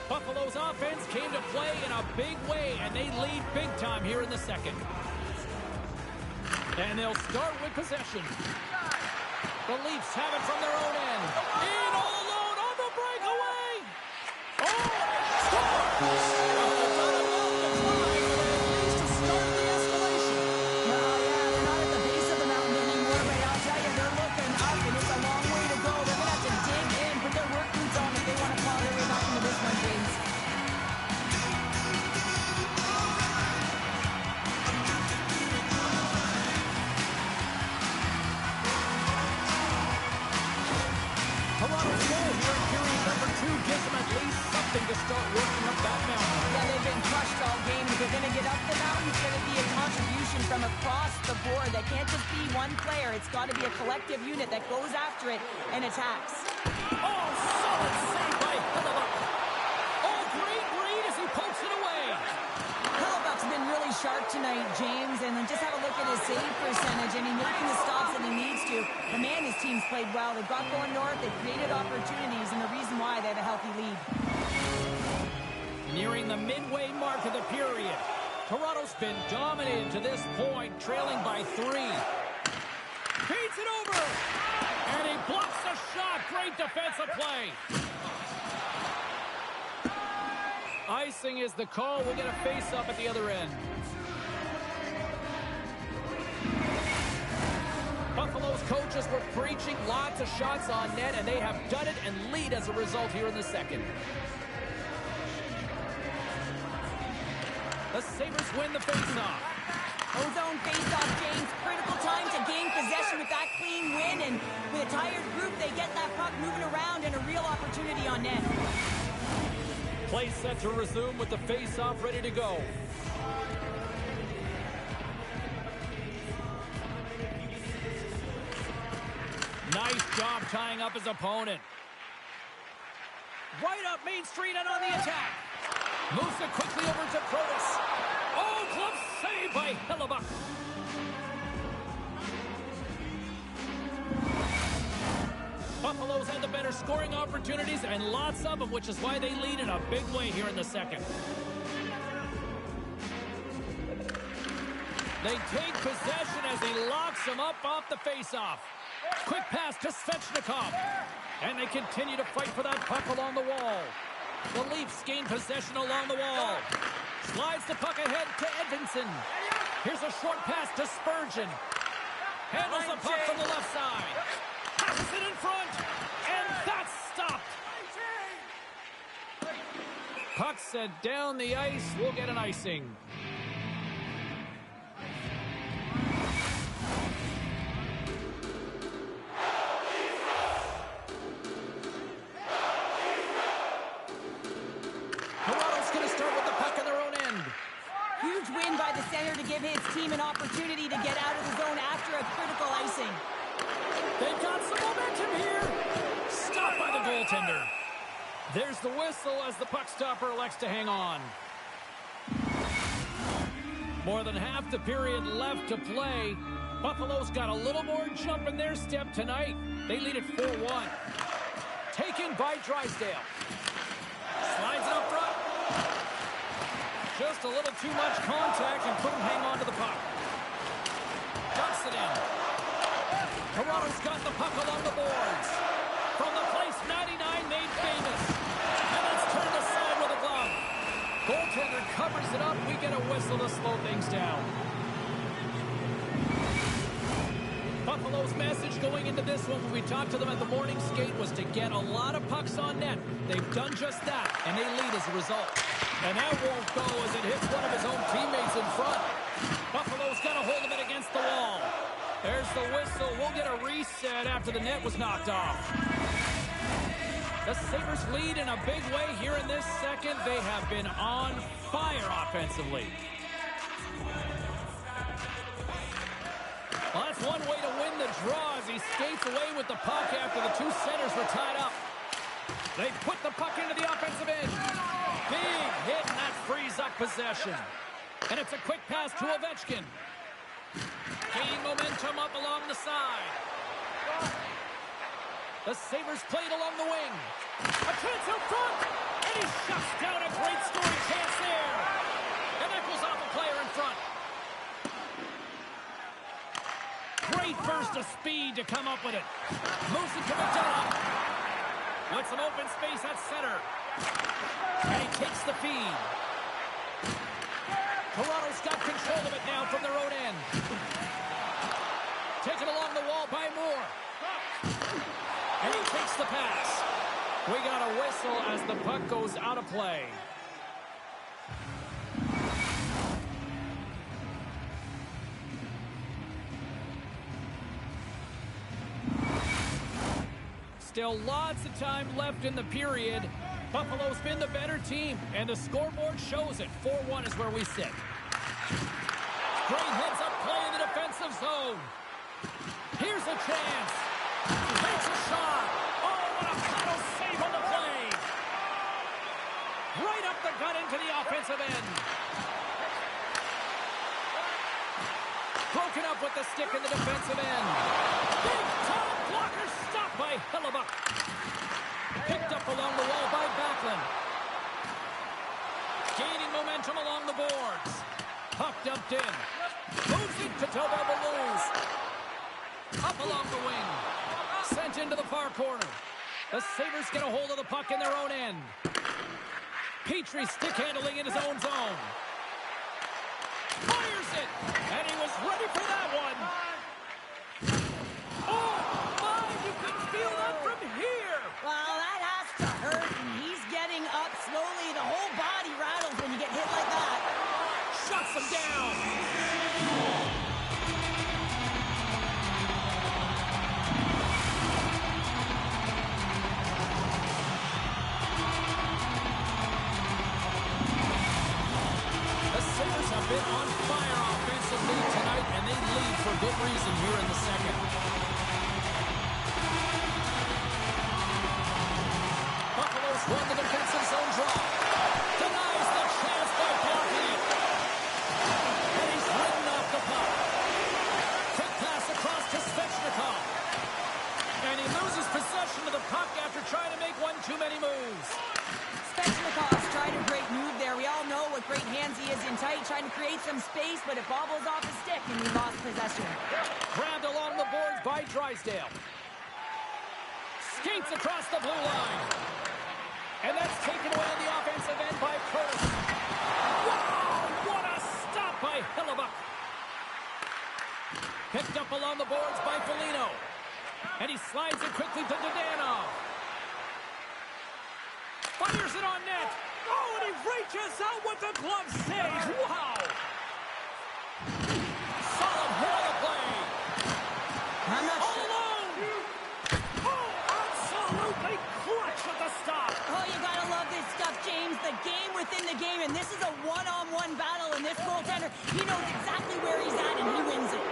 Buffalo's offense came to play in a big way, and they lead big time here in the second. And they'll start with possession. The Leafs have it from their own end. In all alone on the breakaway. Oh, scores! To start working up that mountain. Yeah, they've been crushed all game. If they're going to get up the mountain, it's going to be a contribution from across the board. That can't just be one player. It's got to be a collective unit that goes after it and attacks. Oh, solid save by Hellebuck. Oh, great read as he pokes it away. Hellebuck's been really sharp tonight, James, and then just have a look at his save percentage. I mean, making the stops that he needs to. The man, his team's played well. They've got going north. They've created opportunities, and the reason why they have a healthy lead. Nearing the midway mark of the period. Toronto's been dominated to this point, trailing by 3. Feeds it over! And he blocks the shot. Great defensive play. Icing is the call. We'll get a face-up at the other end. Buffalo's coaches were preaching lots of shots on net, and they have done it and lead as a result here in the second. The Sabres win the faceoff. Ozone faceoff, James. Critical time to gain possession with that clean win. And with a tired group, they get that puck moving around and a real opportunity on net. Play set to resume with the faceoff ready to go. Nice job tying up his opponent. Right up Main Street and on the attack. Moves it quickly over to Protas. Oh, glove save by Hellebuck. Buffalo's had the better scoring opportunities and lots of them, which is why they lead in a big way here in the second. They take possession as he locks him up off the faceoff. Quick pass to Svechnikov. And they continue to fight for that puck along the wall. The Leafs gain possession along the wall. Slides the puck ahead to Edvinsson. Here's a short pass to Spurgeon. Handles the puck from the left side. Passes it in front. And that's stopped. Puck sent down the ice. We'll get an icing. Toronto's going to start with the puck in their own end. Huge win by the center to give his team an opportunity to get out of the zone after a critical icing. They've got some momentum here. Stopped by the goaltender. There's the whistle as the puck stopper elects to hang on. More than half the period left to play. Buffalo's got a little more jump in their step tonight. They lead it 4-1. Taken by Drysdale. Slides it up front. Just a little too much contact and couldn't hang on to the puck. Dumps it in. Toronto's got the puck along the boards. From the place 99 made famous. And it's turned aside with a glove. Goaltender covers it up. We get a whistle to slow things down. Buffalo's message going into this one when we talked to them at the morning skate was to get a lot of pucks on net. They've done just that, and they lead as a result. And that won't go as it hits one of his own teammates in front. Buffalo's got a hold of it against the wall. There's the whistle. We'll get a reset after the net was knocked off. The Sabres lead in a big way here in this second. They have been on fire offensively. Well, that's one way to win the draw as he skates away with the puck after the two centers were tied up. They put the puck into the offensive end. Big hit, and that frees up possession. And it's a quick pass to Ovechkin. Gain momentum up along the side. The Sabres played along the wing. A chance out front. And he shuts down a great scoring chance there. And that goes off a player in front. Great burst of speed to come up with it. Moves it to McDonough. With some open space at center. And he takes the feed. Toronto's got control of it now from their own end. Taken along the wall by Moore. And he takes the pass. We got a whistle as the puck goes out of play. Still lots of time left in the period. Buffalo's been the better team, and the scoreboard shows it. 4-1 is where we sit. Great heads-up play in the defensive zone. Here's a chance. Takes a shot. Oh, what a paddle save on the play. Right up the gut into the offensive end. Broken up with the stick in the defensive end. Big time blocker stopped by Hellebuck. Picked up along the wall by Backlund. Gaining momentum along the boards. Puck dumped in. Moves it to Tobel Balloons. Up along the wing. Sent into the far corner. The Sabres get a hold of the puck in their own end. Petrie stick handling in his own zone. Fires it. And he was ready for that one. Oh, my, you can feel that from here. Well, that has to hurt, and he's getting up slowly. The whole body rattles when you get hit like that. Shuts him down. The Sabres have been on fire offensively tonight, and they lead for good reason here in the second. Buffalo's won the defensive zone draw. Denies the chance by blocking it. And he's ridden off the puck. Quick pass across to Svechnikov. And he loses possession of the puck after trying to make one too many moves. Svechnikov's tried a great move there. We all know what great hands he is in tight, trying to create some space, but it bobbles off his stick, and he lost possession. Grabbed along the boards by Drysdale. Skates across the blue line. And that's taken away on the offensive end by Curtis. Wow, what a stop by Hellebuck. Picked up along the boards by Foligno. And he slides it quickly to Dadonov. Fires it on net. Oh, and he reaches out with the glove save. Wow. Solid hit on the play. I'm not All alone. Oh, absolutely clutch at the stop. Oh, you gotta love this stuff, James. The game within the game, and this is a one-on-one battle, and this goaltender, he knows exactly where he's at, and he wins it.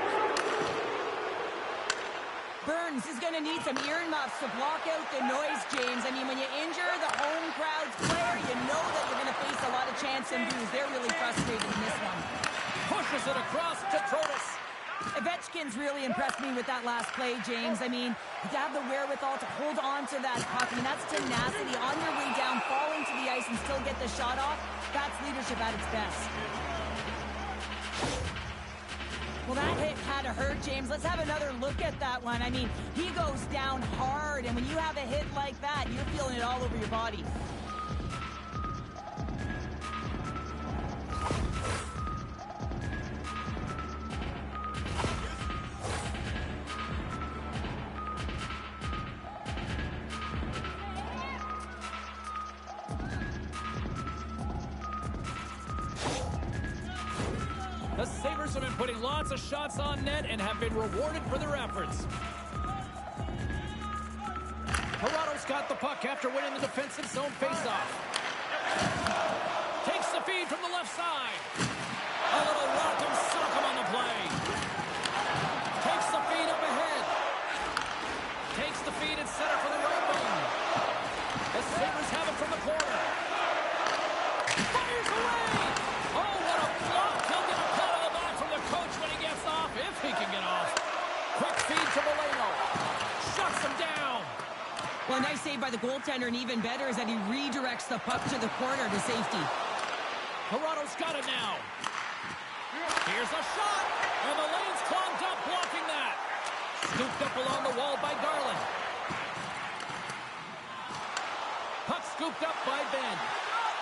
Burns is going to need some earmuffs to block out the noise, James. I mean, when you injure the home crowd's player, you know that you're going to face a lot of chance and dues. They're really frustrated in this one. Pushes it across to Trotis. Ovechkin's really impressed me with that last play, James. I mean, to have the wherewithal to hold on to that puck, I mean, that's tenacity. On your way down, falling to the ice and still get the shot off, that's leadership at its best. Well, that hit had to hurt, James. Let's have another look at that one. I mean, he goes down hard, and when you have a hit like that, you're feeling it all over your body. The Sabres have been putting lots of shots on net and have been rewarded for their efforts. Toronto's got the puck after winning the defensive zone faceoff. Takes the feed from the left side. A little rock'em sock'em on the play. Takes the feed up ahead. Takes the feed and center for the right wing. The Sabres have it from the corner. Fires away! Oh, what a block! He'll get a pat on the back from the coach when he gets off, if he can get off. Quick feed to Foligno. Shuts him down. Well, a nice save by the goaltender, and even better is that he redirects the puck to the corner to safety. Toronto's got it now. Here's a shot, and the lane's clogged up blocking that. Scooped up along the wall by Garland. Puck scooped up by Ben.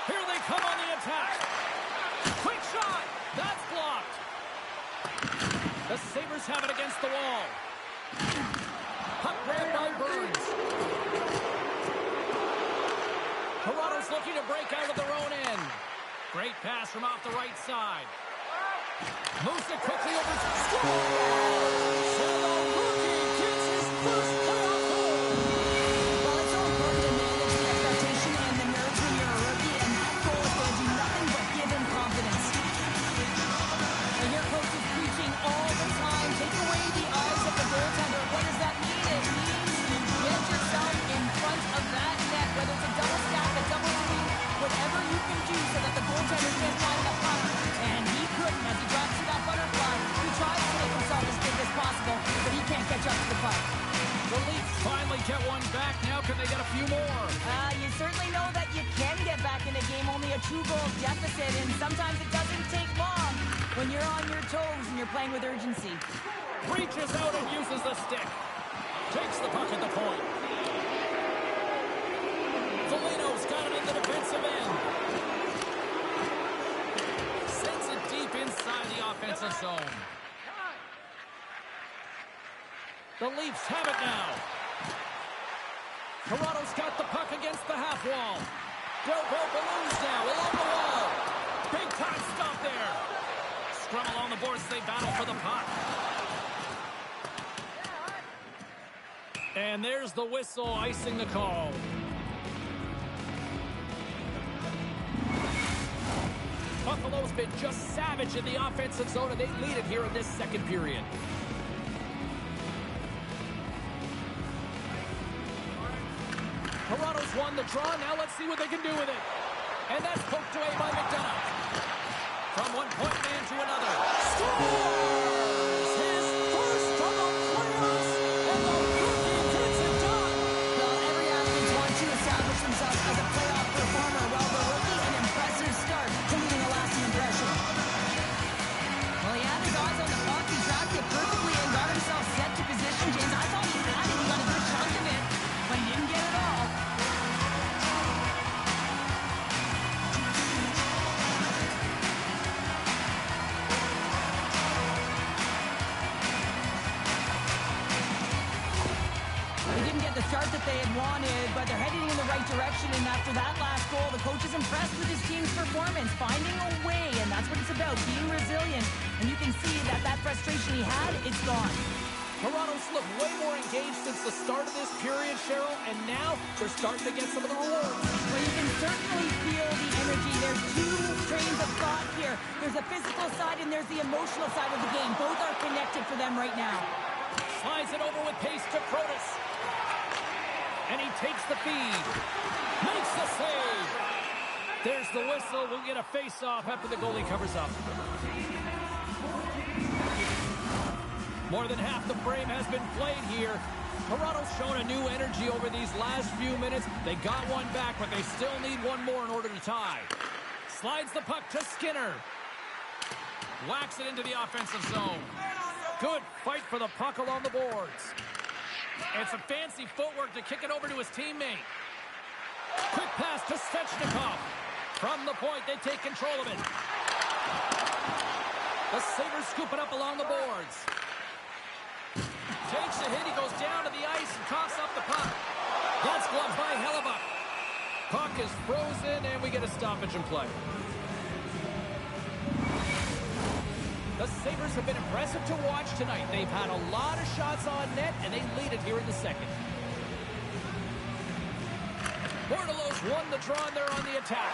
Here they come on the attack. Quick shot. That's blocked. The Sabres have it against the wall. Puck grabbed by Burns. Toronto's looking to break out of their own end. Great pass from off the right side. Moves it quickly over to score. So the rookie gets his first playoff goal. Well, it's so important to manage the expectation and the nerves when you're a rookie, and that goal is going to do nothing but give him confidence. And your coach is preaching all the time. Take away the eyes of the goaltender. What does that mean? It means you get yourself in front of that net, whether it's a double stack, a double swing, whatever you can do so that the goaltender can't find the puck. And he couldn't as he drops to that butterfly. He tries to make himself as big as possible, but he can't catch up to the puck. The Leafs finally get one back. Now can they get a few more? You certainly know that you can get back in a game, only a 2-goal deficit, and sometimes it doesn't take long when you're on your toes and you're playing with urgency. Reaches out and uses the stick. Takes the puck at the point. Foligno's got it in the defensive end. Sends it deep inside the offensive zone. The Leafs have it now. Toronto's got the puck against the half wall. Go balloons now along the wall. Big time stop there. Scrum along the boards, they battle for the puck. And there's the whistle icing the call. Buffalo's been just savage in the offensive zone, and they lead it here in this second period. Toronto's won the draw. Now let's see what they can do with it. And that's poked away by McDonough. From one point man to another. Scores! His first of the playoffs, and the rookie gets it done. Well, every athlete wants to establish themselves as a playoff performer. Well, the rookie, an impressive start to leaving a lasting impression. Well, he had his eyes on the puck. He tracked it perfectly and got himself set to position, James. I thought he had it. He got a good chunk of it, but he didn't get it all. disappointed, but they're heading in the right direction. And after that last goal, the coach is impressed with his team's performance, finding a way, and that's what it's about, being resilient. And you can see that that frustration he had, it's gone. Toronto's looked way more engaged since the start of this period, Cheryl, and now they're starting to get some of the rewards. Well, you can certainly feel the energy. There's two trains of thought here. There's a physical side and there's the emotional side of the game. Both are connected for them right now. Slides it over with pace to Protas. And he takes the feed. Makes the save. There's the whistle. We'll get a face-off after the goalie covers up. More than half the frame has been played here. Toronto's shown a new energy over these last few minutes. They got one back, but they still need one more in order to tie. Slides the puck to Skinner. Whacks it into the offensive zone. Good fight for the puck along the boards. And some fancy footwork to kick it over to his teammate. Quick pass to Svechnikov. From the point, they take control of it. The Sabres scoop it up along the boards. Takes a hit, he goes down to the ice and coughs up the puck. That's gloved by Hellebuck. Puck is frozen, and we get a stoppage in play. The Sabres have been impressive to watch tonight. They've had a lot of shots on net, and they lead it here in the second. Bordelo's won the draw, and they're on the attack.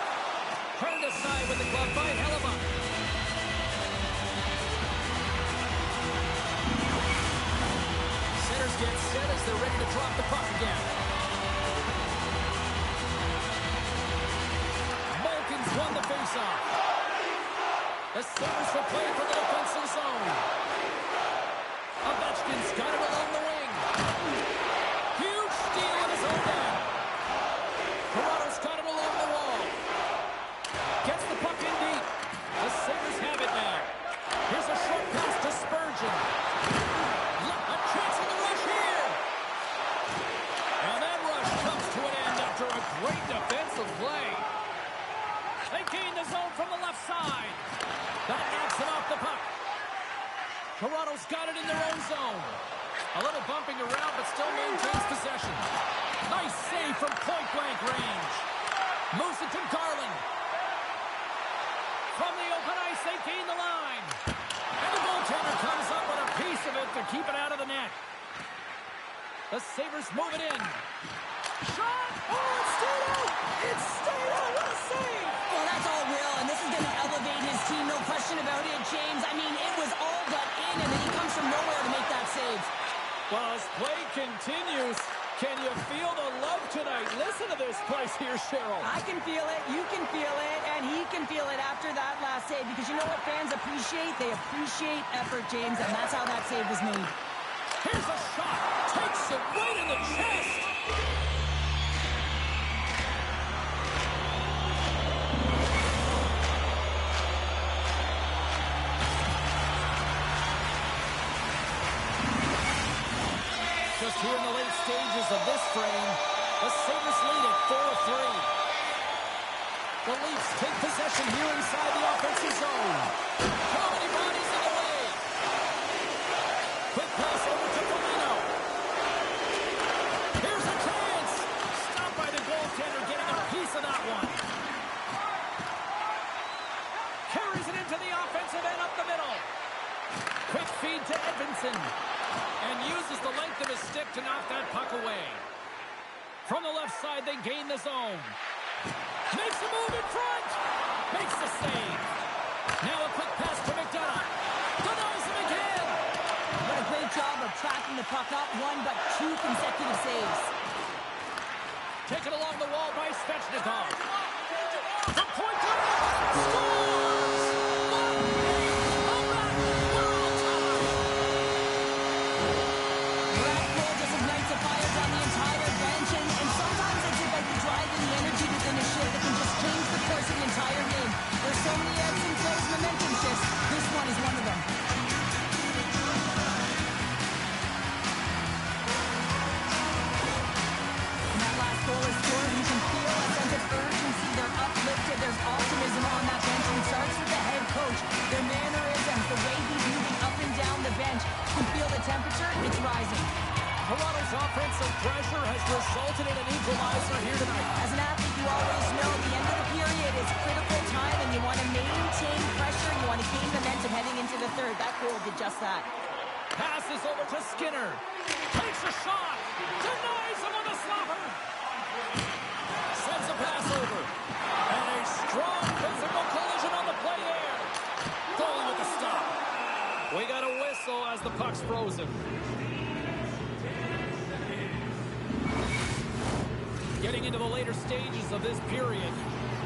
Turned aside with the glove by Hellebuck. Centers get set as they're ready to drop the puck again. Malkin's won the faceoff. The Sabres will play for the defensive zone. Ovechkin's got it along the wing. Huge steal in his own end. Toronto's got it along the wall. Gets the puck in deep. The Sabres have it now. Here's a short pass to Spurgeon. A chance in the rush here. And that rush comes to an end after a great defensive play. They gain the zone from the left side. That knocks it off the puck. Toronto's got it in their own zone. A little bumping around, but still maintains possession. Nice save from point-blank range. Moves it to Garland. From the open ice, they gain the line. And the goaltender comes up with a piece of it to keep it out of the net. The Sabres move it in. Shot! Oh, it's stayed out! It's stayed out! What a save! Well, that's all Will, and this is going to elevate his team, no question about it, James. I mean, it was all but in, and then he comes from nowhere to make that save. Well, as play continues, can you feel the love tonight? Listen to this place here, Cheryl. I can feel it, you can feel it, and he can feel it after that last save, because you know what fans appreciate? They appreciate effort, James, and that's how that save was made. Here's a shot. Takes it right in the chest. Just here in the late stages of this frame, the Sabres lead it 4-3. The Leafs take possession here inside the offensive zone. How many bodies in the way? Quick pass over to Foligno. Here's a chance. Stopped by the goaltender, getting a piece of that one. Carries it into the offensive end up the middle. Quick feed to Edvinsson. And uses the length of his stick to knock that puck away. From the left side, they gain the zone. Makes a move in front. Makes the save. Now a quick pass to McDonough. Denies him again. What a great job of tracking the puck up, one but two consecutive saves. Taken along the wall by Svechnikov. From point to scores! There's so many ebbs and flows, momentum shifts. This one is one of them. When that last goal is scored, you can feel a sense of urgency. They're uplifted. There's all pressure has resulted in an equalizer here tonight. As an athlete, you always know the end of the period is critical time, and you want to maintain pressure. You want to gain momentum heading into the third. That goal did just that. Passes over to Skinner. Takes a shot. Denies him on the stopper. Sends a pass over. And a strong physical collision on the play there. Goalie with the stop. We got a whistle as the puck's frozen. Getting into the later stages of this period,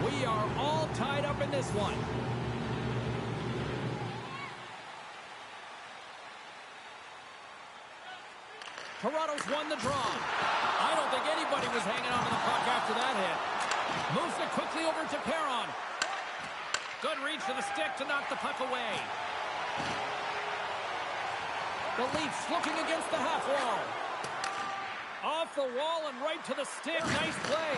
we are all tied up in this one. Toronto's won the draw. I don't think anybody was hanging on to the puck after that hit. Moves it quickly over to Perron. Good reach to the stick to knock the puck away. The Leafs looking against the half wall. Off the wall and right to the stick. Nice play.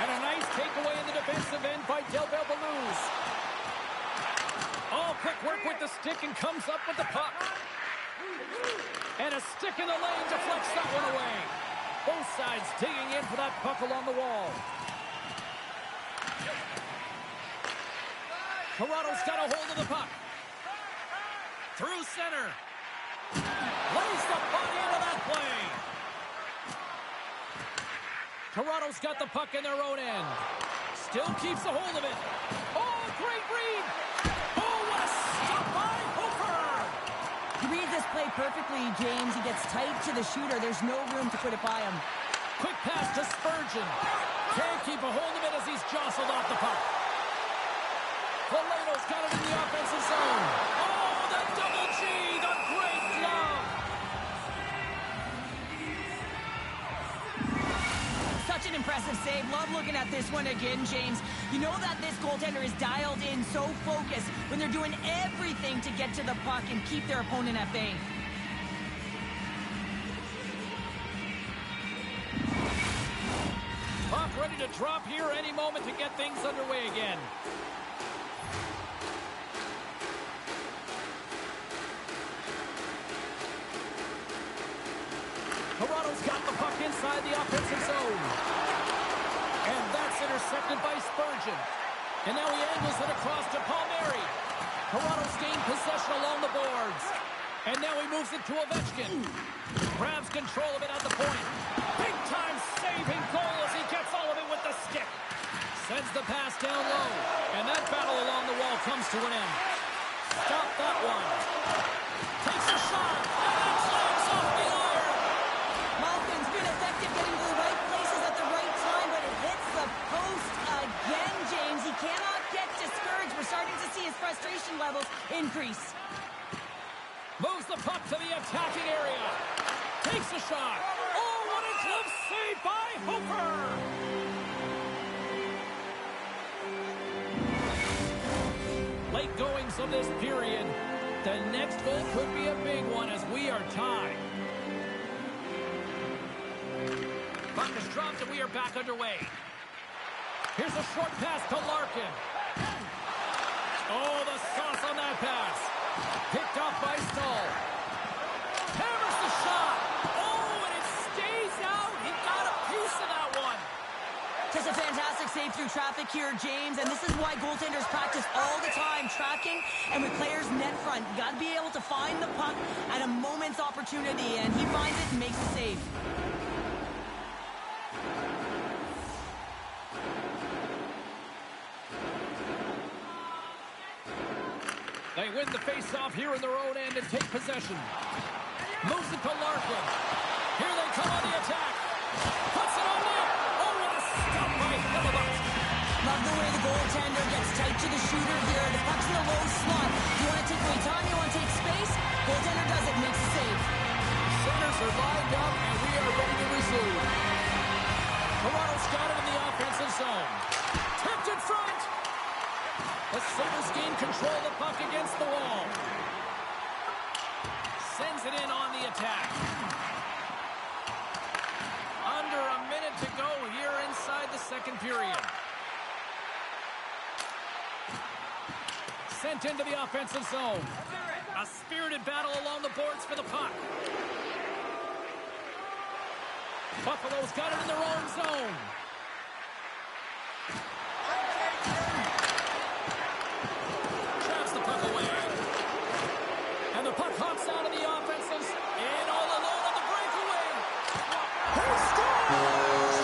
And a nice takeaway in the defensive end by Delbel Beluz. All quick work with the stick and comes up with the puck. And a stick in the lane deflects that one away. Both sides digging in for that puck along the wall. Toronto's got a hold of the puck. Through center. Lays the body into that play. Toronto's got the puck in their own end. Still keeps a hold of it. Oh, great read. Oh, what a stop by Hooper. He reads this play perfectly, James. He gets tight to the shooter. There's no room to put it by him. Quick pass to Spurgeon. Can't keep a hold of it as he's jostled off the puck. Valeno's got it in the offensive zone. Oh, the double G, the great glove. Such an impressive save. Love looking at this one again, James. You know that this goaltender is dialed in, so focused when they're doing everything to get to the puck and keep their opponent at bay. Puck ready to drop here any moment to get things underway again. Toronto's got the puck inside the offensive zone. And that's intercepted by Spurgeon. And now he angles it across to Palmieri. Toronto's gained possession along the boards. And now he moves it to Ovechkin. Grabs control of it at the point. Big time saving goal as he gets all of it with the stick. Sends the pass down low. And that battle along the wall comes to an end. Stop that one. Takes a shot. And then slams off the iron. Malkin's been effective getting to the right places at the right time, but it hits the post again, James. He cannot get discouraged. We're starting to see his frustration levels increase. Moves the puck to the attacking area. Takes a shot. Oh, what a glove save by Hooper. Late goings of this period. The next goal could be a big one as we are tied. Puck is dropped and we are back underway. Here's a short pass to Larkin. Oh, the sauce on that pass. Picked off by Stahl. Hammers the shot. Oh, and it stays out. He got a piece of that one. Just a fantastic save through traffic here, James, and this is why goaltenders practice all the time, tracking and with players net front. You got to be able to find the puck at a moment's opportunity, and he finds it and makes a save. They win the face-off here in their own end and take possession. Moves it to Larkin. Here they come on the attack. Puts it on net. Oh, what a stop by Hellebuyck. Love the way the goaltender gets tight to the shooter here. The puck's in a low slot. You want to take away time, you want to take space. Goaltender does it, makes a save. Centers are lined up, and we are ready to resume. Toronto's got it in the offensive zone. Tipped in front. The Sabres gain control of the puck against the wall. Sends it in on the attack. Under a minute to go here inside the second period. Sent into the offensive zone. A spirited battle along the boards for the puck. Buffalo's got it in their own zone. Traps the puck away. And the puck hops out of the offensive and all alone on the breakaway. He scores!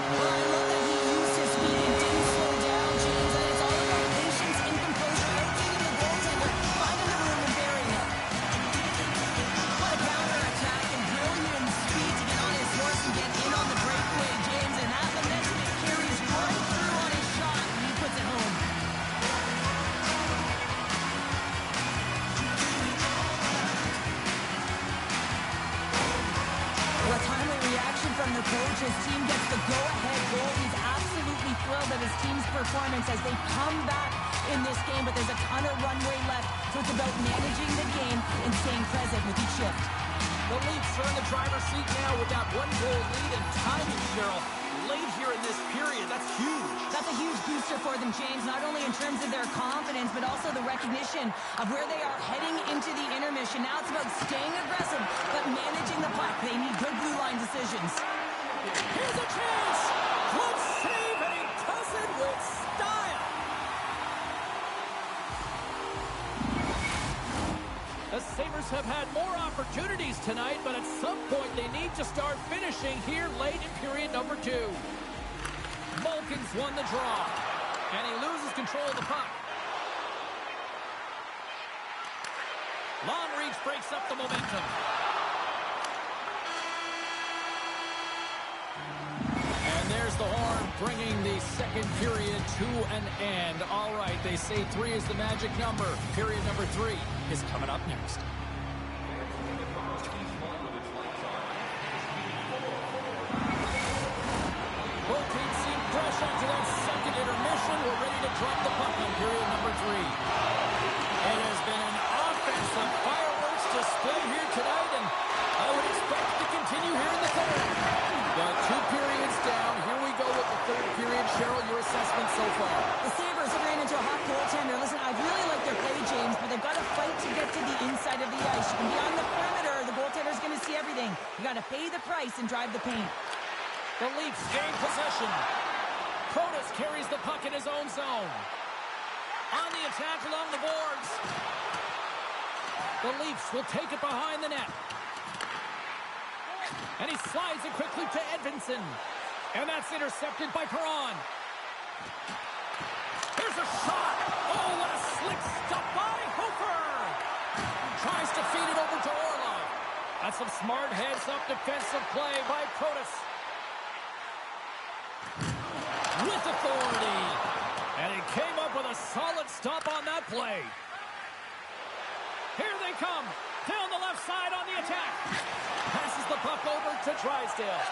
Well, I love that he used his speed and didn't slow down, James. And it's all about patience and composure. Locating the goaltender, finding the room and burying it. What a counter-attack and brilliant speed to get on his horse and get in on the breakaway, James. And that momentum it carries right through on his shot, and he puts it home. A timely reaction from the coach. His team gets the go-ahead goal. He's absolutely thrilled at his team's performance as they come back in this game, but there's a ton of runway left, so it's about managing the game and staying present with each shift. The Leafs are in the driver's seat now with that one-goal lead and timing, Cheryl. Late here in this period, that's huge. That's a huge booster for them, James, not only in terms of their confidence, but also the recognition of where they are heading into the intermission. Now it's about staying aggressive, but managing the puck. They need good blue line decisions. Here's a chance! Good save, and he does it with style! The Sabres have had more opportunities tonight, but at some point they need to start finishing here late in period number 2. Malkin's won the draw, and he loses control of the puck. Long reach breaks up the momentum. And there's the horn, bringing the second period to an end. All right, they say 3 is the magic number. Period number 3 is coming up next. Both teams seem fresh after that second intermission. We're ready to drop the puck on period number 3. It has been an offensive fireworks display here tonight, and I would expect it to continue here in the third. Got 2 periods down. Here we go with the third period. Cheryl, your assessment so far? The Sabres have ran into a hot goaltender. Listen, I really like their play, James, but they've got to fight to get to the inside of the ice. You can be on the perimeter. The goaltender's going to see everything. You got to pay the price and drive the paint. The Leafs gain possession. Protas carries the puck in his own zone. On the attack along the boards. The Leafs will take it behind the net. And he slides it quickly to Edvinsson. And that's intercepted by Perron. Here's a shot. Oh, what a slick stop by Hofer. Tries to feed it over to Orlov. That's some smart heads-up defensive play by Protas. With authority. And he came up with a solid stop on that play. Here they come. Down the left side on the attack. Passes the puck over to Drysdale.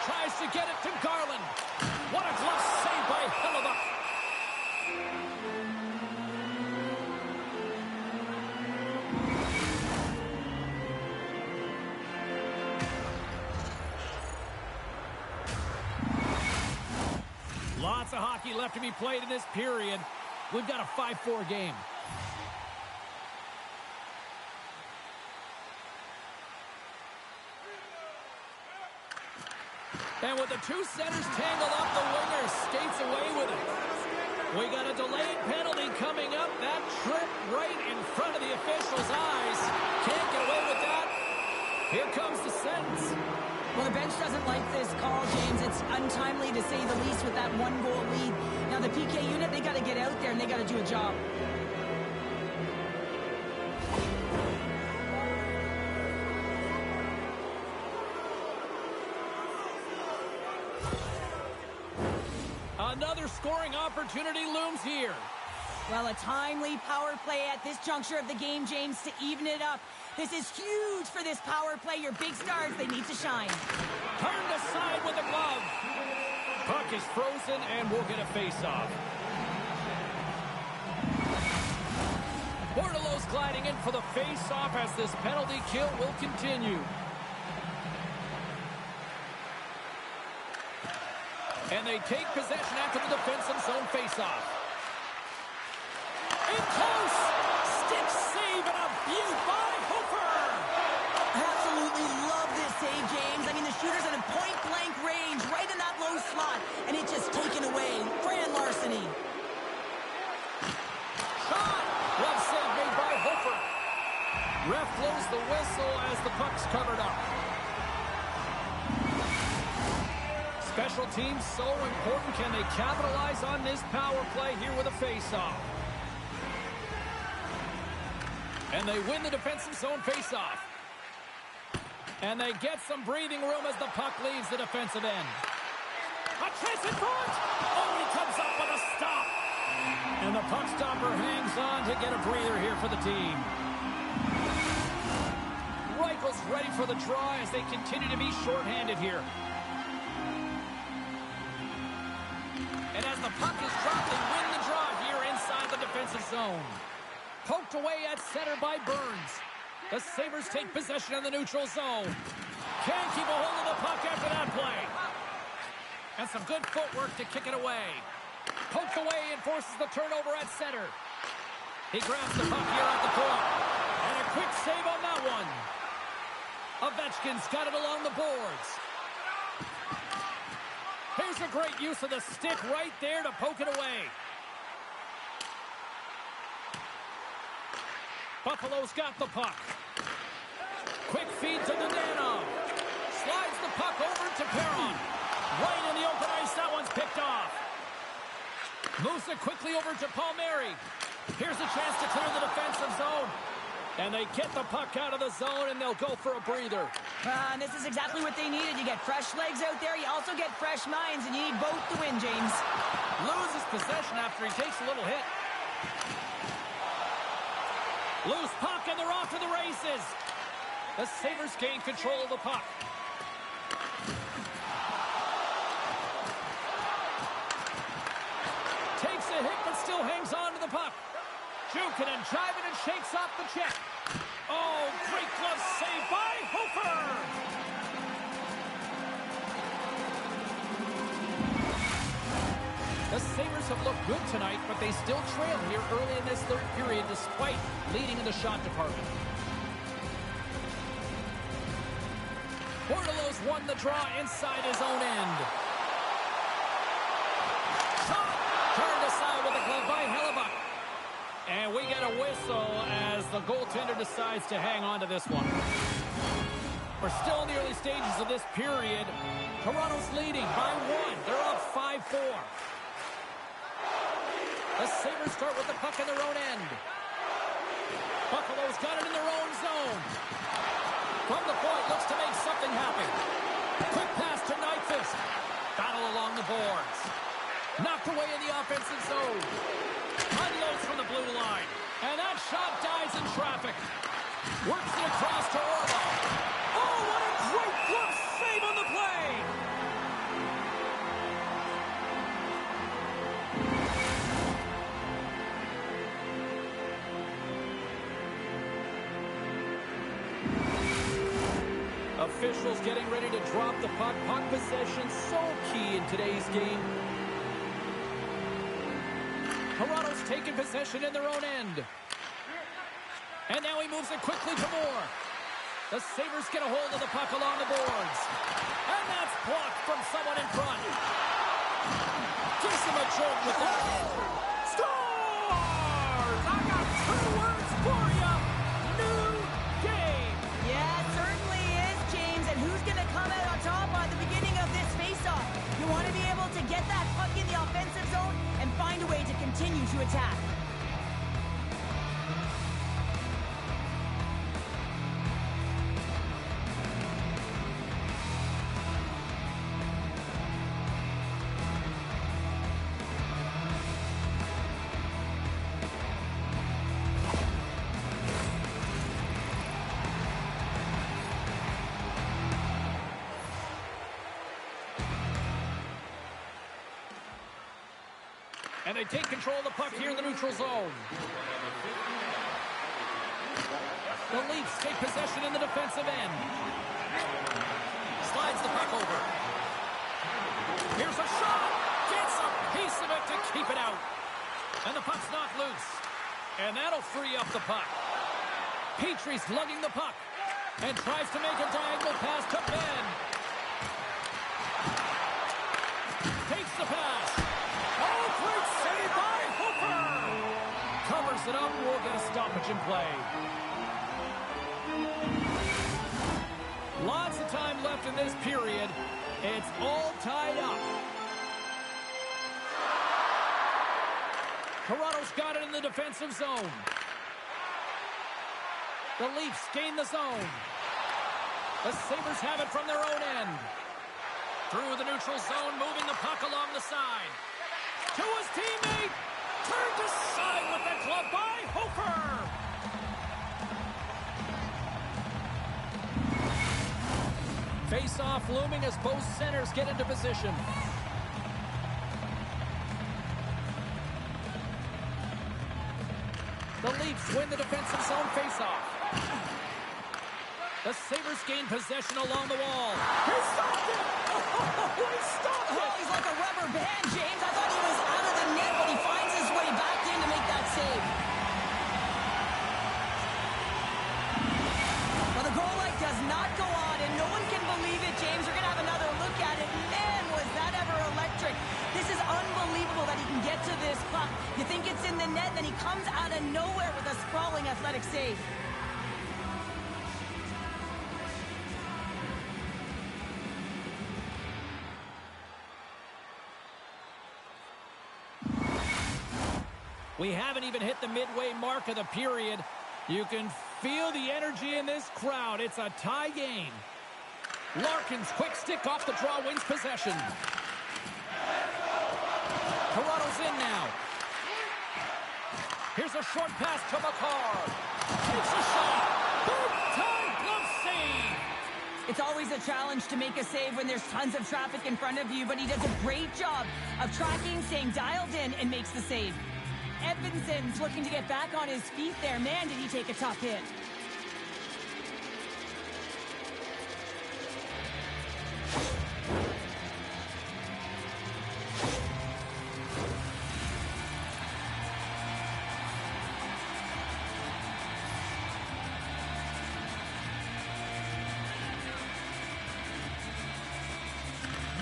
Tries to get it to Garland. What a glove save by Hellebuyck. Lots of hockey left to be played in this period. We've got a 5-4 game. And with the 2 centers tangled up, the winger skates away with it. We got a delayed penalty coming up. That trip right in front of the official's eyes. Can't get away with that. Here comes the sentence. Well, the bench doesn't like this call, James. It's untimely to say the least with that 1-goal lead. Now, the PK unit, they got to get out there and they got to do a job. Another scoring opportunity looms here. Well, a timely power play at this juncture of the game, James, to even it up. This is huge for this power play. Your big stars, they need to shine. Turned aside with a glove. Puck is frozen, and we'll get a face-off. Bordelo's gliding in for the face-off as this penalty kill will continue. And they take possession after the defensive zone face-off. In close! Stick save and a beaut by Hofer! Absolutely love this save just taken away. Grand larceny. Shot! Glove save made by Hofer. Ref blows the whistle as the puck's covered up. Special teams so important. Can they capitalize on this power play here with a face-off? And they win the defensive zone face-off. And they get some breathing room as the puck leaves the defensive end. A chance in front! Oh, he comes up with a stop! And the puck stopper hangs on to get a breather here for the team. Reichel's ready for the draw as they continue to be shorthanded here. And as the puck is dropped, they win the draw here inside the defensive zone. Poked away at center by Burns. The Sabres take possession in the neutral zone. Can't keep a hold of the puck after that play. And some good footwork to kick it away. Poked away and forces the turnover at center. He grabs the puck here at the point. And a quick save on that one. Ovechkin's got it along the boards. Here's a great use of the stick right there to poke it away. Buffalo's got the puck. Quick feed to Dananov. Slides the puck over to Perron. Right in the open ice, that one's picked off. Moves it quickly over to Palmieri. Here's a chance to clear the defensive zone. And they get the puck out of the zone, and they'll go for a breather. And this is exactly what they needed. You get fresh legs out there. You also get fresh minds, and you need both to win, James. Loses possession after he takes a little hit. Loose puck, and they're off to the races. The Sabres gain control of the puck. Takes a hit, but still hangs on to the puck. Jukin and jiving and shakes off the check. Oh, great glove save by Hofer. The Sabres have looked good tonight, but they still trail here early in this third period despite leading in the shot department. Bordelo's won the draw inside his own end. Shot! Turned aside with a glove by Hellebuck. And we get a whistle as the goaltender decides to hang on to this one. We're still in the early stages of this period. Toronto's leading by 1. They're up 5-4. The Sabres start with the puck in their own end. Buffalo's got it in their own zone. From the point, looks to make something happen. Quick pass to Nyquist. Battle along the boards. Knocked away in the offensive zone. Unloads from the blue line. And that shot dies in traffic. Works it across to Orlov. Oh, what a great glove save on the play! Officials getting ready to drop the puck. Puck possession so key in today's game. Toronto's taking possession in their own end. And now he moves it quickly to Moore. The Sabres get a hold of the puck along the boards. And that's blocked from someone in front. Gives him a jolt with that. Scores! I got 2 words for you. New game. Yeah, it certainly is, James. And who's going to come out on top at the beginning of this faceoff? You want to be able to get that puck in the offensive zone and find a way to continue to attack. And they take control of the puck here in the neutral zone. The Leafs take possession in the defensive end. Slides the puck over. Here's a shot. Gets a piece of it to keep it out. And the puck's not loose. And that'll free up the puck. Petrie's lugging the puck. And tries to make a diagonal pass to Ben. Takes Fakes the pass. Oh, great save by Hooper. Covers it up. We'll get a stoppage in play. Lots of time left in this period. It's all tied up. Toronto's got it in the defensive zone. The Leafs gain the zone. The Sabres have it from their own end. Through the neutral zone, moving the puck along the side. To his teammate. Turned aside with the glove by Hooper. Face-off looming as both centers get into position. The Leafs win the defensive zone face-off. The Sabres gain possession along the wall. He stopped it! Oh, he stopped it! Oh, he's like a rubber band, James. I thought he was out of the net, but he finds his way back in to make that save. Well, the goal light does not go on, and no one can believe it, James. We're going to have another look at it. Man, was that ever electric. This is unbelievable that he can get to this puck. You think it's in the net, then he comes out of nowhere with a sprawling athletic save. We haven't even hit the midway mark of the period. You can feel the energy in this crowd. It's a tie game. Larkin's quick stick off the draw wins possession. Toronto's in now. Here's a short pass to McCarr. Takes a shot. Big time glove save. It's always a challenge to make a save when there's tons of traffic in front of you, but he does a great job of tracking, staying dialed in, and makes the save. Edvinson's looking to get back on his feet there. Man, did he take a tough hit.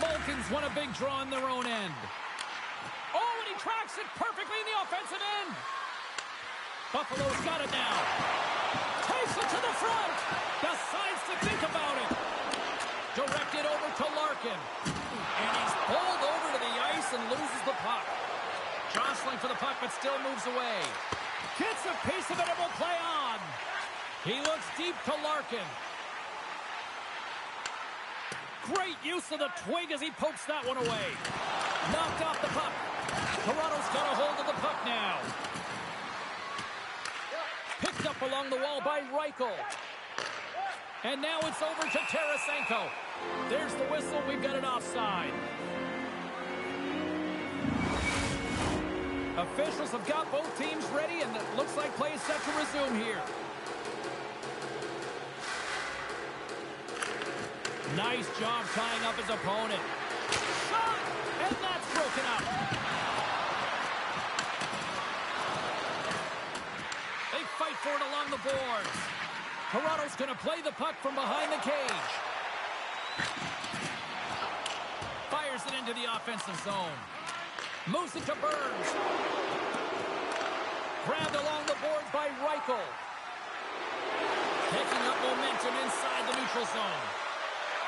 Vulcans won a big draw on their own end. Oh, and he tracks it perfectly in the offensive end. Buffalo's got it now. Takes it to the front. Decides to think about it. Directed over to Larkin. And he's pulled over to the ice and loses the puck. Jostling for the puck, but still moves away. Gets a piece of it and will play on. He looks deep to Larkin. Great use of the twig as he pokes that one away. Knocked off the puck. Toronto's got a hold of the puck now. Picked up along the wall by Reichel. And now it's over to Tarasenko. There's the whistle. We've got an offside. Officials have got both teams ready, and it looks like play is set to resume here. Nice job tying up his opponent. Shot! And that's broken up. They fight for it along the boards. Toronto's going to play the puck from behind the cage. Fires it into the offensive zone. Moves it to Burns. Grabbed along the boards by Reichel. Picking up momentum inside the neutral zone.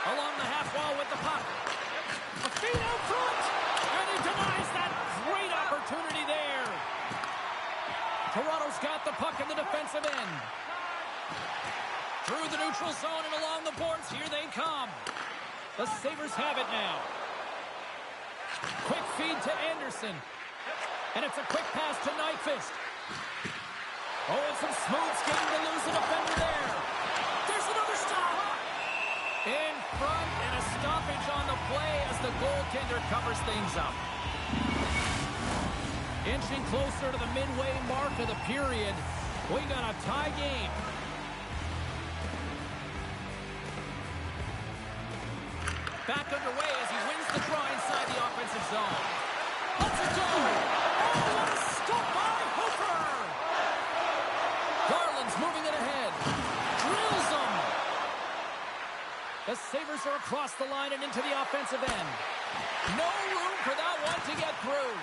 Along the half wall with the puck. A feed out front. And he denies that great opportunity there. Toronto's got the puck in the defensive end. Through the neutral zone and along the boards. Here they come. The Sabres have it now. Quick feed to Anderson. And it's a quick pass to Nyquist. Oh, and some smooth skating to lose a defender there. There's another stop. In front, and a stoppage on the play as the goaltender covers things up. Inching closer to the midway mark of the period. We got a tie game. Back underway as he wins the draw inside the offensive zone. Let's it go! Oh, what a stop by Hooper! Garland's moving it ahead. Drills him! The Sabres are across the line and into the offensive end. No room for that one to get through.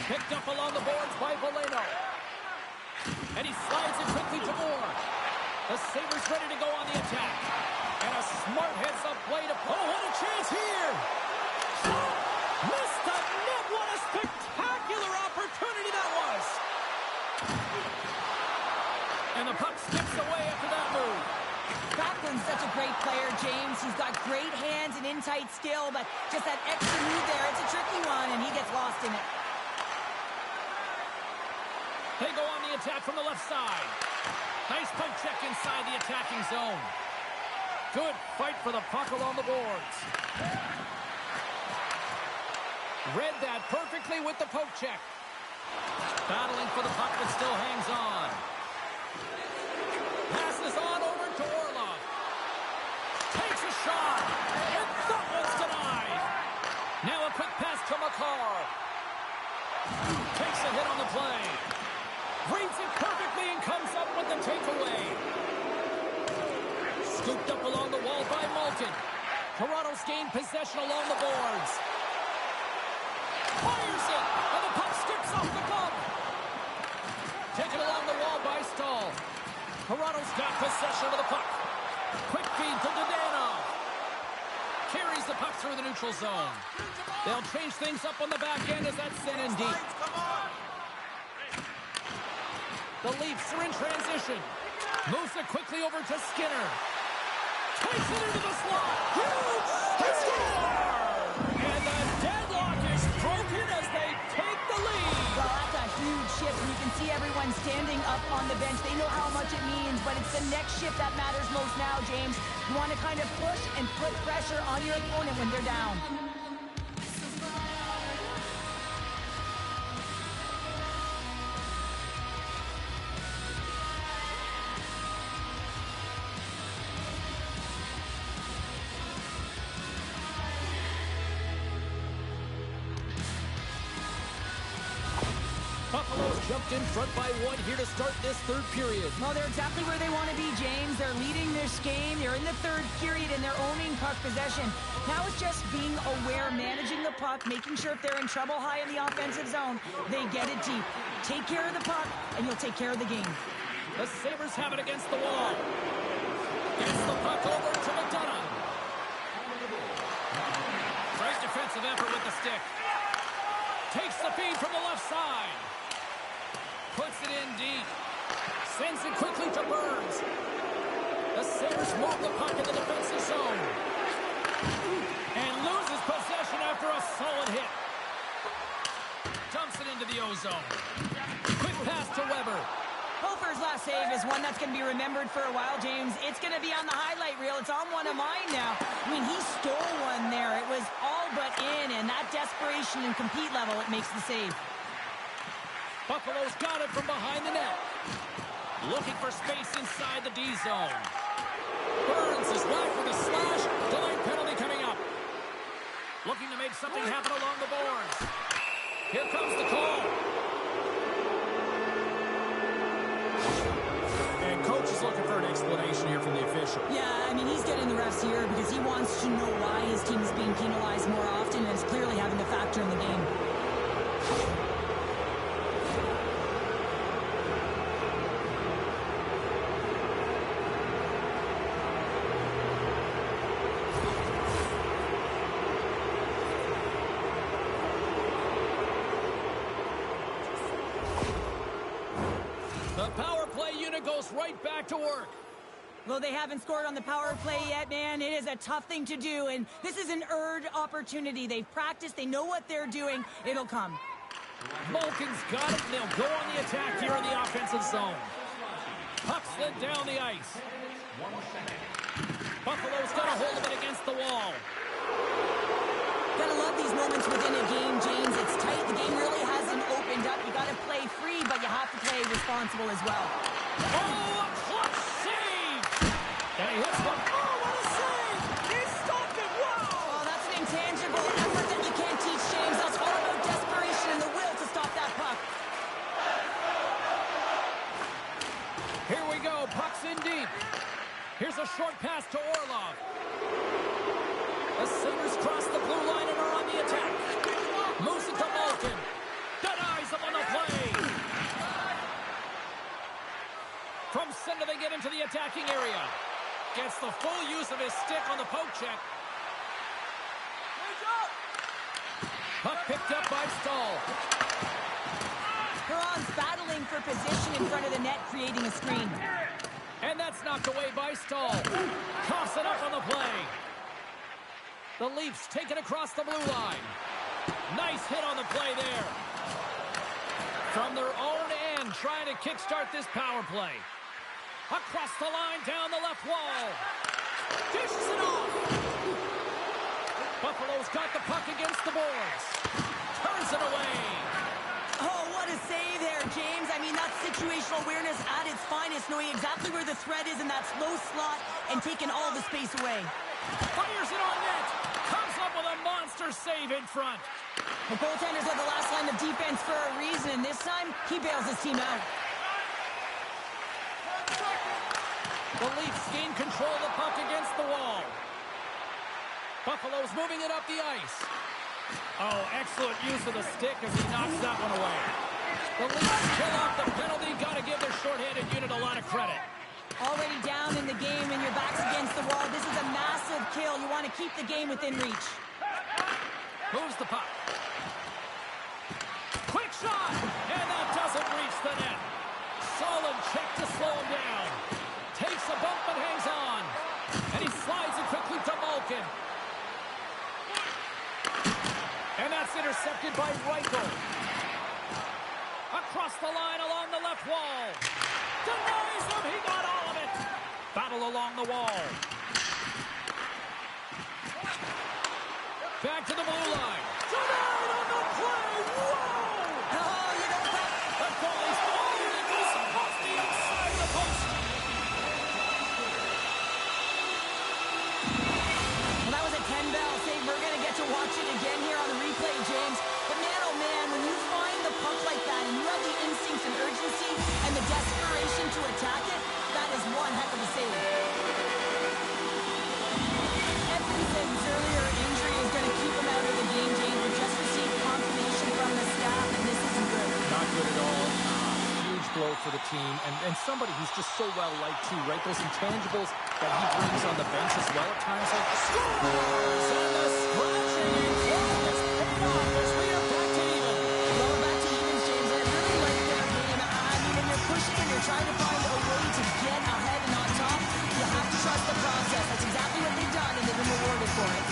Picked up along the boards by Valeno. And he slides it quickly to Moore. The Sabres ready to go on the attack. And a smart heads-up play to... Oh, what a chance here! Oh, missed the net! What a spectacular opportunity that was! And the puck skips away after that move. Backlund's such a great player, James. He's got great hands and in-tight skill, but just that extra move there, it's a tricky one, and he gets lost in it. They go on the attack from the left side. Nice puck check inside the attacking zone. Good fight for the puck along the boards. Read that perfectly with the poke check. Battling for the puck, but still hangs on. Passes on over to Orlov. Takes a shot. And that one's denied. Now a quick pass to McCarr. Takes a hit on the play. Reads it perfectly and comes up with the takeaway. Scooped up along the wall by Malkin. Toronto's gained possession along the boards. Fires it, and the puck skips off the bump. Taken along the wall by Stahl. Toronto's got possession of the puck. Quick feed to Dadonov. Carries the puck through the neutral zone. They'll change things up on the back end as that's sent in deep. The Leafs are in transition. Moves it quickly over to Skinner. Takes it into the slot. Huge! They score! And the deadlock is broken as they take the lead. Well, that's a huge shift, and you can see everyone standing up on the bench. They know how much it means, but it's the next shift that matters most now, James. You want to kind of push and put pressure on your opponent when they're down. Buffalo's jumped in front by one here to start this third period. Well, they're exactly where they want to be, James. They're leading this game. They're in the third period, and they're owning puck possession. Now it's just being aware, managing the puck, making sure if they're in trouble high in the offensive zone, they get it deep. Take care of the puck, and you'll take care of the game. The Sabres have it against the wall. Gets the puck over to McDonough. Great defensive effort with the stick. Takes the feed from the left side. Puts it in deep. Sends it quickly to Burns. The Sabres move the puck in the defensive zone. And loses possession after a solid hit. Dumps it into the O-zone. Quick pass to Weber. Hofer's last save is one that's going to be remembered for a while, James. It's going to be on the highlight reel. It's on one of mine now. I mean, he stole one there. It was all but in, and that desperation and compete level, it makes the save. Buffalo's got it from behind the net. Looking for space inside the D zone. Burns is whacked with a slash. Delayed penalty coming up. Looking to make something happen along the boards. Here comes the call. And coach is looking for an explanation here from the official. Yeah, I mean, he's getting the refs here because he wants to know why his team is being penalized more often, and it's clearly having a factor in the game. The power play unit goes right back to work. Well, they haven't scored on the power play yet, man. It is a tough thing to do, and this is an earned opportunity. They've practiced. They know what they're doing. It'll come. Malkin's got it. They'll go on the attack here in the offensive zone. Puck slid down the ice. Buffalo's got a hold of it against the wall. Gotta love these moments within a game, James. It's tight. The game really hasn't opened up. You gotta play free, but you have to play responsible as well. Oh, a clutch save! And he hits one. Oh, what a save! He stopped it! Wow! Oh, that's an intangible effort that you can't teach, James. That's all about desperation and the will to stop that puck. Here we go. Puck's in deep. Here's a short pass to Orlov. The Sabres cross the blue line and are gets the full use of his stick on the poke check. Puck picked up by Stahl. Perron's battling for position in front of the net, creating a screen. And that's knocked away by Stahl. Toss it up on the play. The Leafs take it across the blue line. Nice hit on the play there. From their own end, trying to kickstart this power play. Across the line, down the left wall. Dishes it off. Buffalo's got the puck against the boards. Turns it away. Oh, what a save there, James. I mean, that's situational awareness at its finest, knowing exactly where the threat is in that slow slot and taking all the space away. Fires it on net. Comes up with a monster save in front. The goaltender's at the last line of defense for a reason, and this time, he bails his team out. The Leafs gain control of the puck against the wall. Buffalo's moving it up the ice. Oh, excellent use of the stick as he knocks that one away. The Leafs kill off the penalty. Got to give their shorthanded unit a lot of credit. Already down in the game and your back's against the wall. This is a massive kill. You want to keep the game within reach. Moves the puck. Quick shot! And that doesn't reach the net. Solid check to slow him down. Takes a bump and hangs on. And he slides it quickly to Malkin. And that's intercepted by Reichel. Across the line along the left wall. Denies him. He got all of it. Battle along the wall. Back to the blue line. Denied on the play. Whoa! Oh, you know what? The goalie's fired. It goes across the inside of the post. Well, that was a 10-bell save. We're going to get to watch it again here on the replay, James. But man, oh man, when you find the puck like that and you have the instincts and urgency and the desperation to attack it, that is one heck of a save. Edmonton's earlier injury is going to keep him out of the game, James. We just received confirmation from the staff, and this isn't good. Not good at all. Huge blow for the team. And somebody who's just so well-liked, too, right? Those intangibles that he brings on the bench as well at times. Like, scores! And the scratching and clawing has paid off as we are back to even. Well, back to evens, James. I really like their game. I mean, when you're pushing and you're trying to find a way to get ahead and on top, you have to trust the process. That's exactly what they've done, and they've been rewarded for it.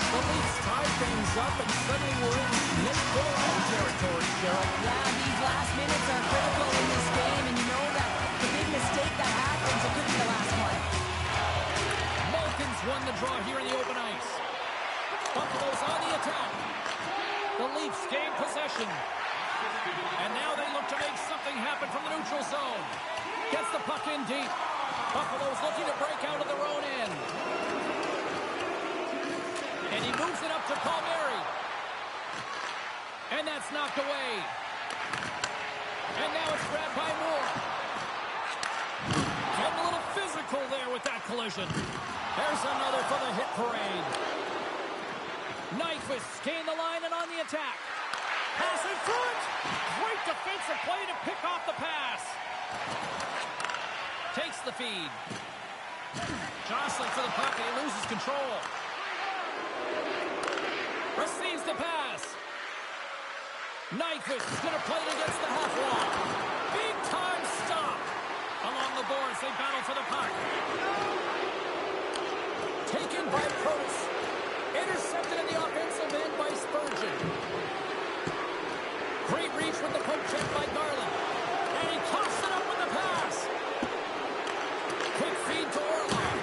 The Leafs tie things up, and suddenly we're in Nick Boyle territory, Cheryl. Yeah, these last minutes are critical in this game, and you know that the big mistake that happens, it could be the last one. Malkin's won the draw here in the open ice. Buffalo's on the attack. The Leafs gain possession. And now they look to make something happen from the neutral zone. Gets the puck in deep. Buffalo's looking to break out of their own end. And he moves it up to Palmieri. And that's knocked away. And now it's grabbed by Moore. Getting a little physical there with that collision. There's another for the hit parade. Nyquist gain the line and on the attack. Pass in front. Great defensive play to pick off the pass. Takes the feed. Jostling for the puck and he loses control. Receives the pass. Nyquist is going to play it against the half wall. Big time stop. Along the boards, they battle for the puck. Taken by Curtis. Intercepted in the offensive end by Spurgeon. Great reach with the poke check by Garland. And he coughs it up with the pass. Quick feed to Orlov.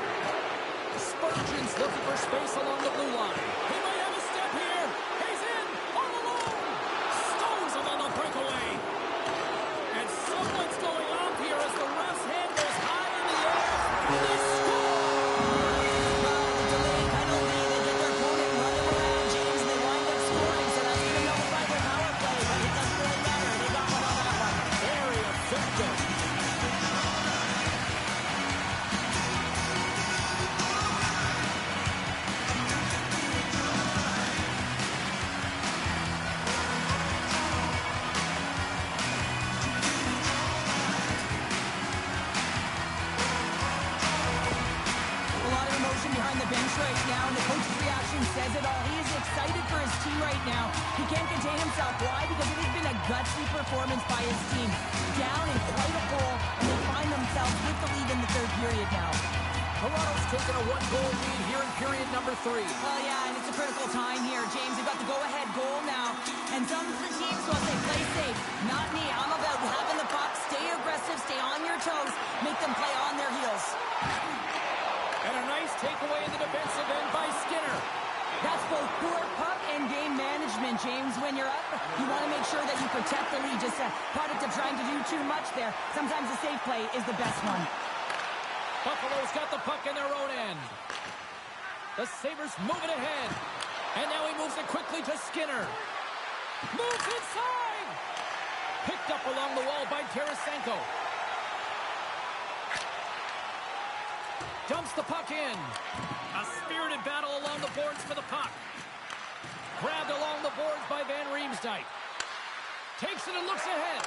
Spurgeon's looking for space along the blue line. He might have a step here. He's in all alone. Stones him on the breakaway. And someone's going off here as the ref's hand goes high in the air. And they score! Well, the delayed penalty, they get their opponent running around, James, and they wind up scoring, so that's going to nullify their power play, but it doesn't really matter. They got one on that one. Very effective. right now, and the coach's reaction says it all. He is excited for his team right now. He can't contain himself. Why? Because it has been a gutsy performance by his team. Down in quite a hole, and they find themselves with the lead in the third period now. Toronto's taken a one-goal lead here in period number 3. Well, yeah, and it's a critical time here, James. They've got the go-ahead goal now. And some of the teams will say, play safe. Not me. I'm about having the puck. Stay aggressive. Stay on your toes. Make them play on their heels. And a nice takeaway in the defensive end by Skinner. That's both poor puck and game management, James. When you're up, you want to make sure that you protect the lead. Just a product of trying to do too much there. Sometimes the safe play is the best one. Buffalo's got the puck in their own end. The Sabres move it ahead. And now he moves it quickly to Skinner. Moves inside! Picked up along the wall by Tarasenko. Dumps the puck in. A spirited battle along the boards for the puck. Grabbed along the boards by Van Riemsdyk. Takes it and looks ahead.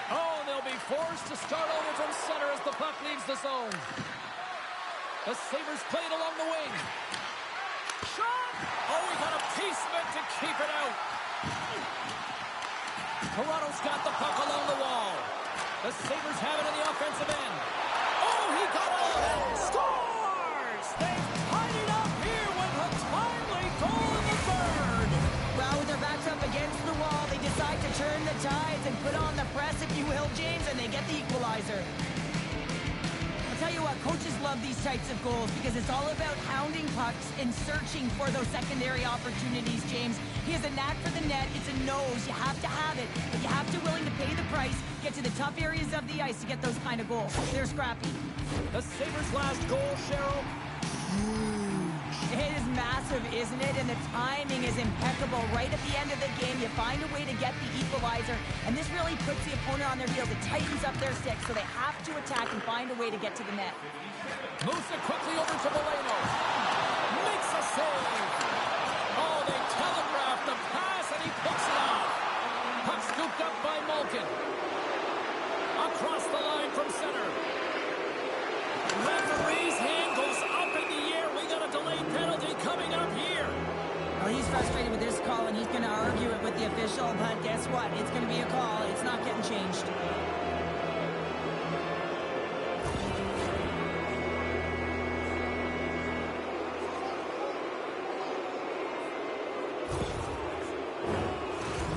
Oh, they'll be forced to start over from center as the puck leaves the zone. The Sabres play it along the wing. Shot! Oh, he got a piece of it to keep it out. Toronto's got the puck along the wall. The Sabres have it in the offensive end. Oh, he got all of it. Scores! They tied it up here with a timely goal in the third. Well, with their backs up against the wall, they decide to turn the tides and put on the press, if you will, James, and they get the equalizer. I'll tell you what, coaches love these types of goals because it's all about hounding pucks and searching for those secondary opportunities, James. He has a knack for the net. It's a nose. You have to have it, but you have to willing to pay the price, get to the tough areas of the ice to get those kind of goals. They're scrappy. The Sabres' last goal, Cheryl. It is massive, isn't it? And the timing is impeccable. Right at the end of the game, you find a way to get the equalizer, and this really puts the opponent on their heels. It tightens up their stick, so they have to attack and find a way to get to the net. Moves it quickly over to Moreno. Makes a save. Oh, they telegraph the pass, and he picks it off. Puck scooped up by Malkin. Across the line from center. Referee's hand goes up in the air. We got a delayed penalty coming up here. Well, he's frustrated with this call, and he's going to argue it with the official, but guess what? It's going to be a call. It's not getting changed.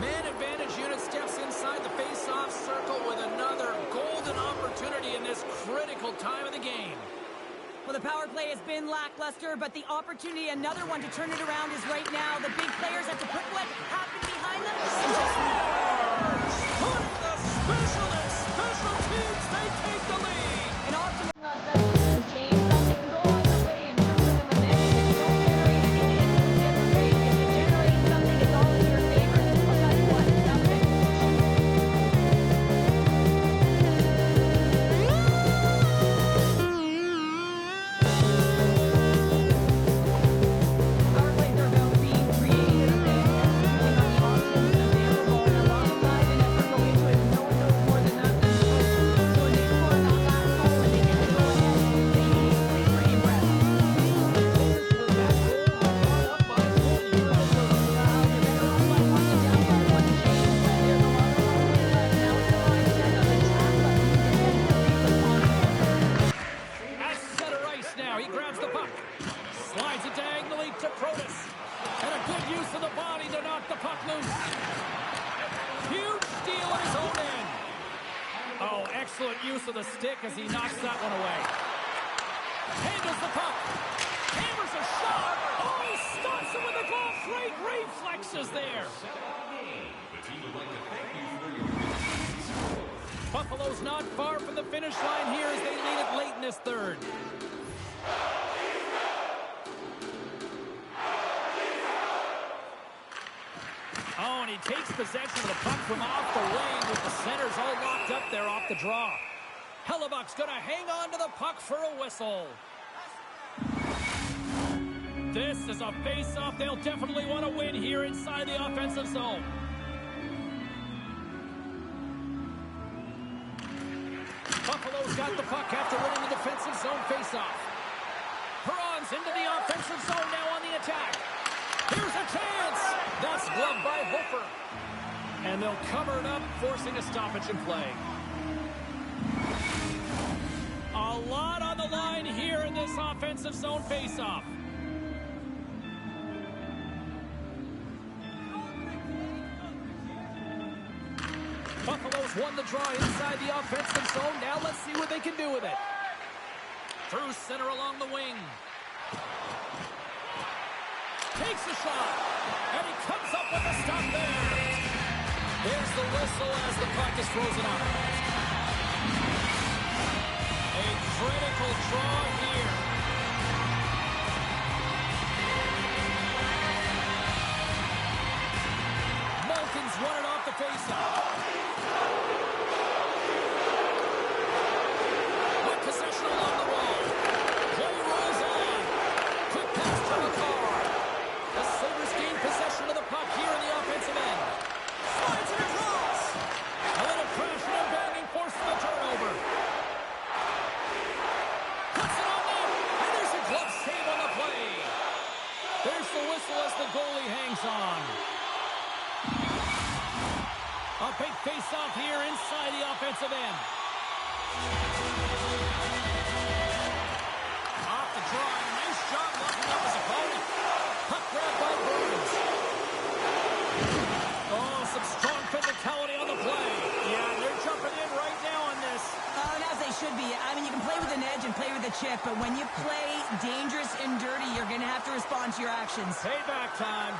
Man advantage unit steps inside the face-off circle with another golden opportunity in this critical time of the game. Well, the power play has been lackluster, but the opportunity, another one to turn it around, is right now. The big players have to put what happened behind them and just Putting the special teams, they take the lead. an optimal change. Something can go on the way in terms of the net. If you don't generate anything, it's going to get great. If you generate something, it's all in your favor. I'll tell you what, nothing. Power plays are about being creative and using the options available, and a lot of time and effort go into it. No one knows more than that. So when they score that last goal and they get to go ahead, they play pretty impressive. At center ice now, he grabs the puck. Slides it diagonally to Protas. And a good use of the body to knock the puck loose. Huge steal at his own end. Oh, excellent use of the stick as he knocks that one away. Handles the puck. Hammers a shot. Oh, he stops it with the goal. Great reflexes there. Buffalo's not far from the finish line here as they lead it late in this third. Oh, and he takes possession of the puck from off the wing with the centers all locked up there off the draw. Hellebuck's going to hang on to the puck for a whistle. This is a face-off they'll definitely want to win here inside the offensive zone. Buffalo's got the puck after winning the defensive zone faceoff. Perron's into the offensive zone now on the attack. Here's a chance. That's gloved by Hofer. And they'll cover it up, forcing a stoppage in play. A lot on the line here in this offensive zone faceoff. Buffalo's won the draw inside the offensive zone. Now let's see what they can do with it. Through center along the wing. Takes a shot. And he comes up with a stop there. There's the whistle as the puck is frozen up. A critical draw here. Malkin's won it off the faceoff. With possession along the wall. Play rolls on. Quick pass to McCarr. The Sabres gain possession of the puck here in the offensive end. Slides it across. A little crashing and banging forces the turnover. Puts it on net. And there's a glove save on the play. There's the whistle as the goalie hangs on. A big face-off here inside the offensive end. Off the draw. Nice job locking up his opponent. Puck grab by Burns. Oh, some strong physicality on the play. Yeah, they're jumping in right now on this. Oh, and as they should be. I mean, you can play with an edge and play with a chip, but when you play dangerous and dirty, you're going to have to respond to your actions. Payback time.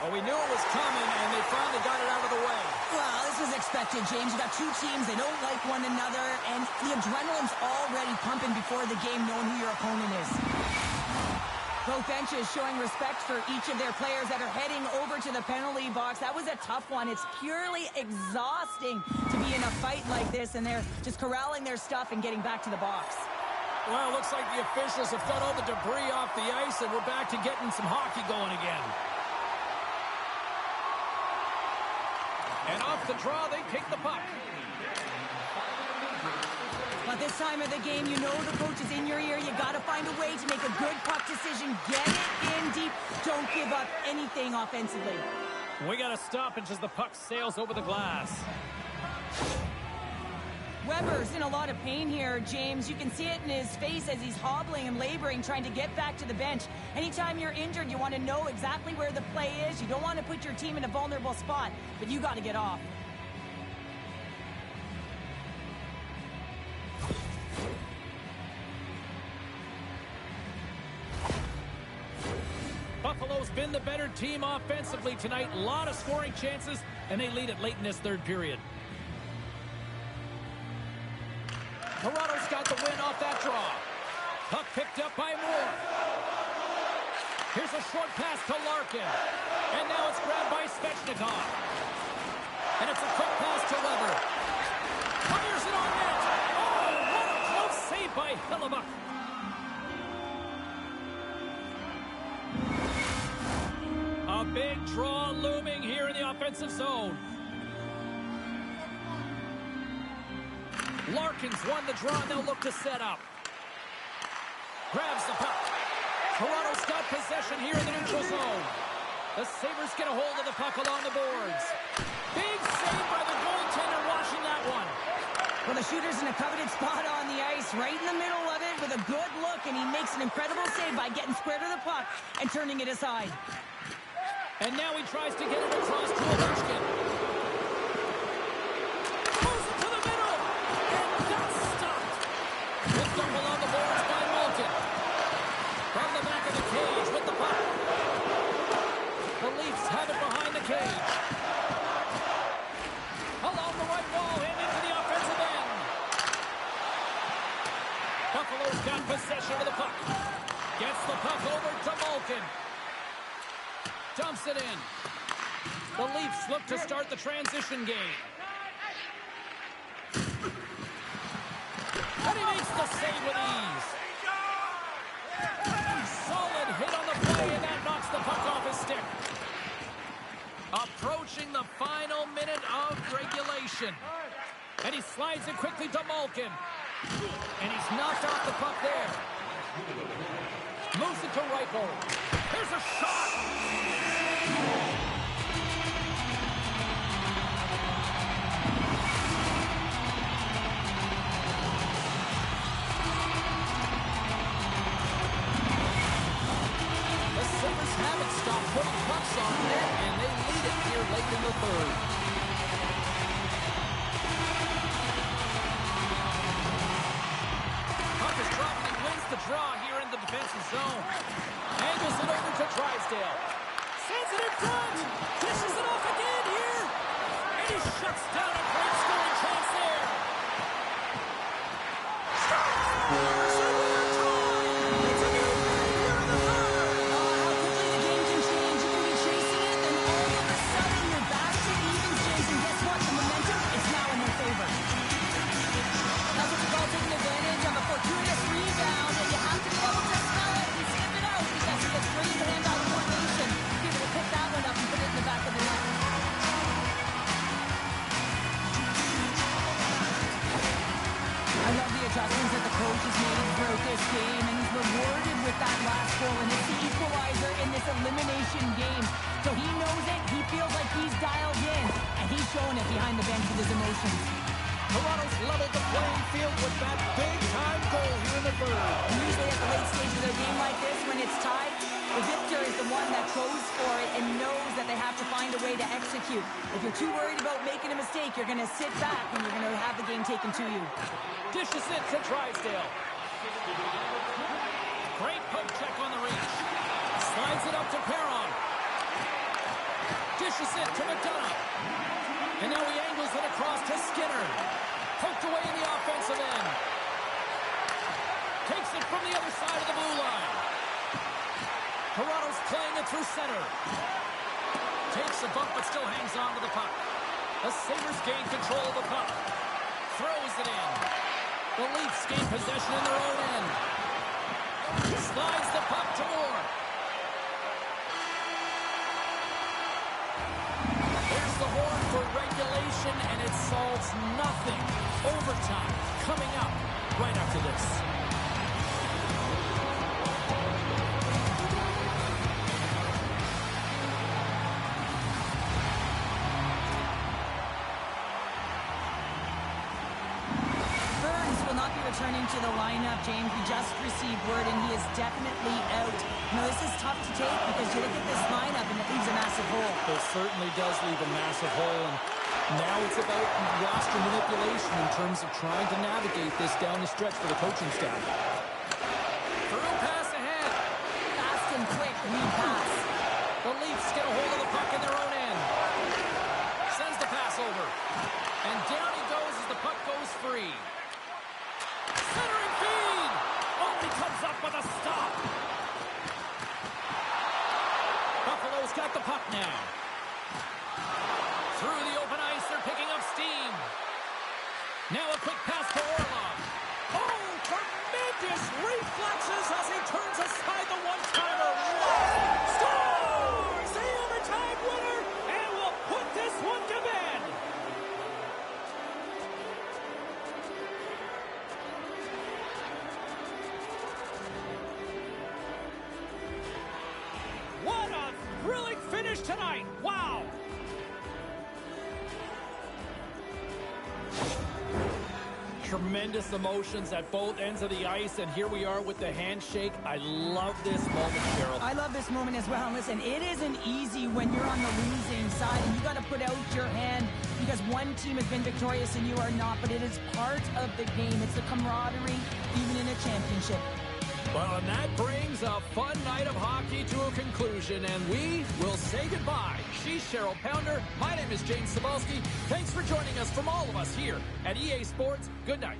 Well, we knew it was coming, and they finally got it out of the way. Well, this was expected, James. You got two teams. They don't like one another, and the adrenaline's already pumping before the game, knowing who your opponent is. Both benches showing respect for each of their players that are heading over to the penalty box. That was a tough one. It's purely exhausting to be in a fight like this, and they're just corralling their stuff and getting back to the box. Well, it looks like the officials have got all the debris off the ice, and we're back to getting some hockey going again. And off the draw, they take the puck. But this time of the game, you know the coach is in your ear. You got to find a way to make a good puck decision. Get it in deep. Don't give up anything offensively. We got a stoppage as the puck sails over the glass. Weber's in a lot of pain here, James. You can see it in his face as he's hobbling and laboring, trying to get back to the bench. Anytime you're injured, you want to know exactly where the play is. You don't want to put your team in a vulnerable spot, but you got to get off. Buffalo's been the better team offensively tonight. A lot of scoring chances, and they lead it late in this third period. Toronto's got the win off that draw. Puck picked up by Moore. Here's a short pass to Larkin. And now it's grabbed by Svechnikov. And it's a quick pass to Weber. Fires it on net. Oh, what a close save by Hellebuyck. A big draw looming here in the offensive zone. Larkin's won the draw, and they'll look to set up. Grabs the puck. Toronto's got possession here in the neutral zone. The Sabres get a hold of the puck along the boards. Big save by the goaltender washing that one. Well, the shooter's in a coveted spot on the ice, right in the middle of it with a good look, and he makes an incredible save by getting square to the puck and turning it aside. And now he tries to get it across to Ovechkin. Moves it to the middle. And that's stopped. Picked up along the boards by Malkin. From the back of the cage with the puck. The Leafs have it behind the cage. Along the right wall and into the offensive end. Buffalo's got possession of the puck. Gets the puck over to Malkin. Dumps it in. The Leafs look to start the transition game. And he makes the save with ease. Solid hit on the play, and that knocks the puck off his stick. Approaching the final minute of regulation. And he slides it quickly to Malkin. And he's knocked off the puck there. Moves it to Reichel. Here's a shot! The Sabres haven't stopped putting pucks on net, and they lead it here late in the third. Puck is dropped and he wins the draw here in the defensive zone. Angles it over to Drysdale. Sends it in front. Dishes it off again here. And he shuts down a great scoring chance there. Scores! And we're tied! It's a new thing here in the third. How quickly the game can change. You can be chasing it, then all of a sudden you're back to evens, James. And guess what? The momentum is now in their favor. That's what you call taking advantage of a fortuitous rebound, and you have to be able to smell it and sniff it out because he has great hand-eye coordination. Be able to pick that one up and put it in the back of the net. I love the adjustments that the coach has made throughout this game, and he's rewarded with that last goal, and it's the equalizer in this elimination game. So he knows it, he feels like he's dialed in, and he's showing it behind the bench with his emotions. Toronto's leveled the playing field with that big-time goal here in the third. And usually at the late stage of a game like this, when it's tied, the victor is the one that goes for it and knows that they have to find a way to execute. If you're too worried about making a mistake, you're going to sit back and you're going to have the game taken to you. Dishes it to Drysdale. Great poke check on the reach. Slides it up to Perron. Dishes it to McDonough. And now he angles it across to Skinner. Poked away in the offensive end. Takes it from the other side of the blue line. Toronto's playing it through center. Takes a bump but still hangs on to the puck. The Sabres gain control of the puck. Throws it in. The Leafs gain possession in their own end. Slides the puck to Moore. There's the horn for regulation, and it solves nothing. Overtime coming up right after this. Returning to the lineup, James. We just received word, and he is definitely out. Now, this is tough to take because you look at this lineup, and it leaves a massive hole. It certainly does leave a massive hole, and now it's about roster manipulation in terms of trying to navigate this down the stretch for the coaching staff. Through pass ahead. Fast and quick lead pass. The Leafs get a hold of the puck in their own end. Sends the pass over. And down he goes as the puck goes free. Centering feed! Oh, he comes up with a stop. Buffalo's got the puck now. Through the open ice, they're picking up steam. Now a quick pass to Orlov. Oh, tremendous reflexes as he turns aside the one-timer. Scores! The overtime winner, and will put this one to bed. What a thrilling finish tonight. Wow. Tremendous emotions at both ends of the ice, and here we are with the handshake. I love this moment, Cheryl. I love this moment as well. And listen, it isn't easy when you're on the losing side, and you got to put out your hand because one team has been victorious and you are not, but it is part of the game. It's the camaraderie, even in a championship. Well, and that brings a fun night of hockey to a conclusion, and we will say goodbye. She's Cheryl Pounder. My name is James Cebulski. Thanks for joining us from all of us here at EA Sports. Good night.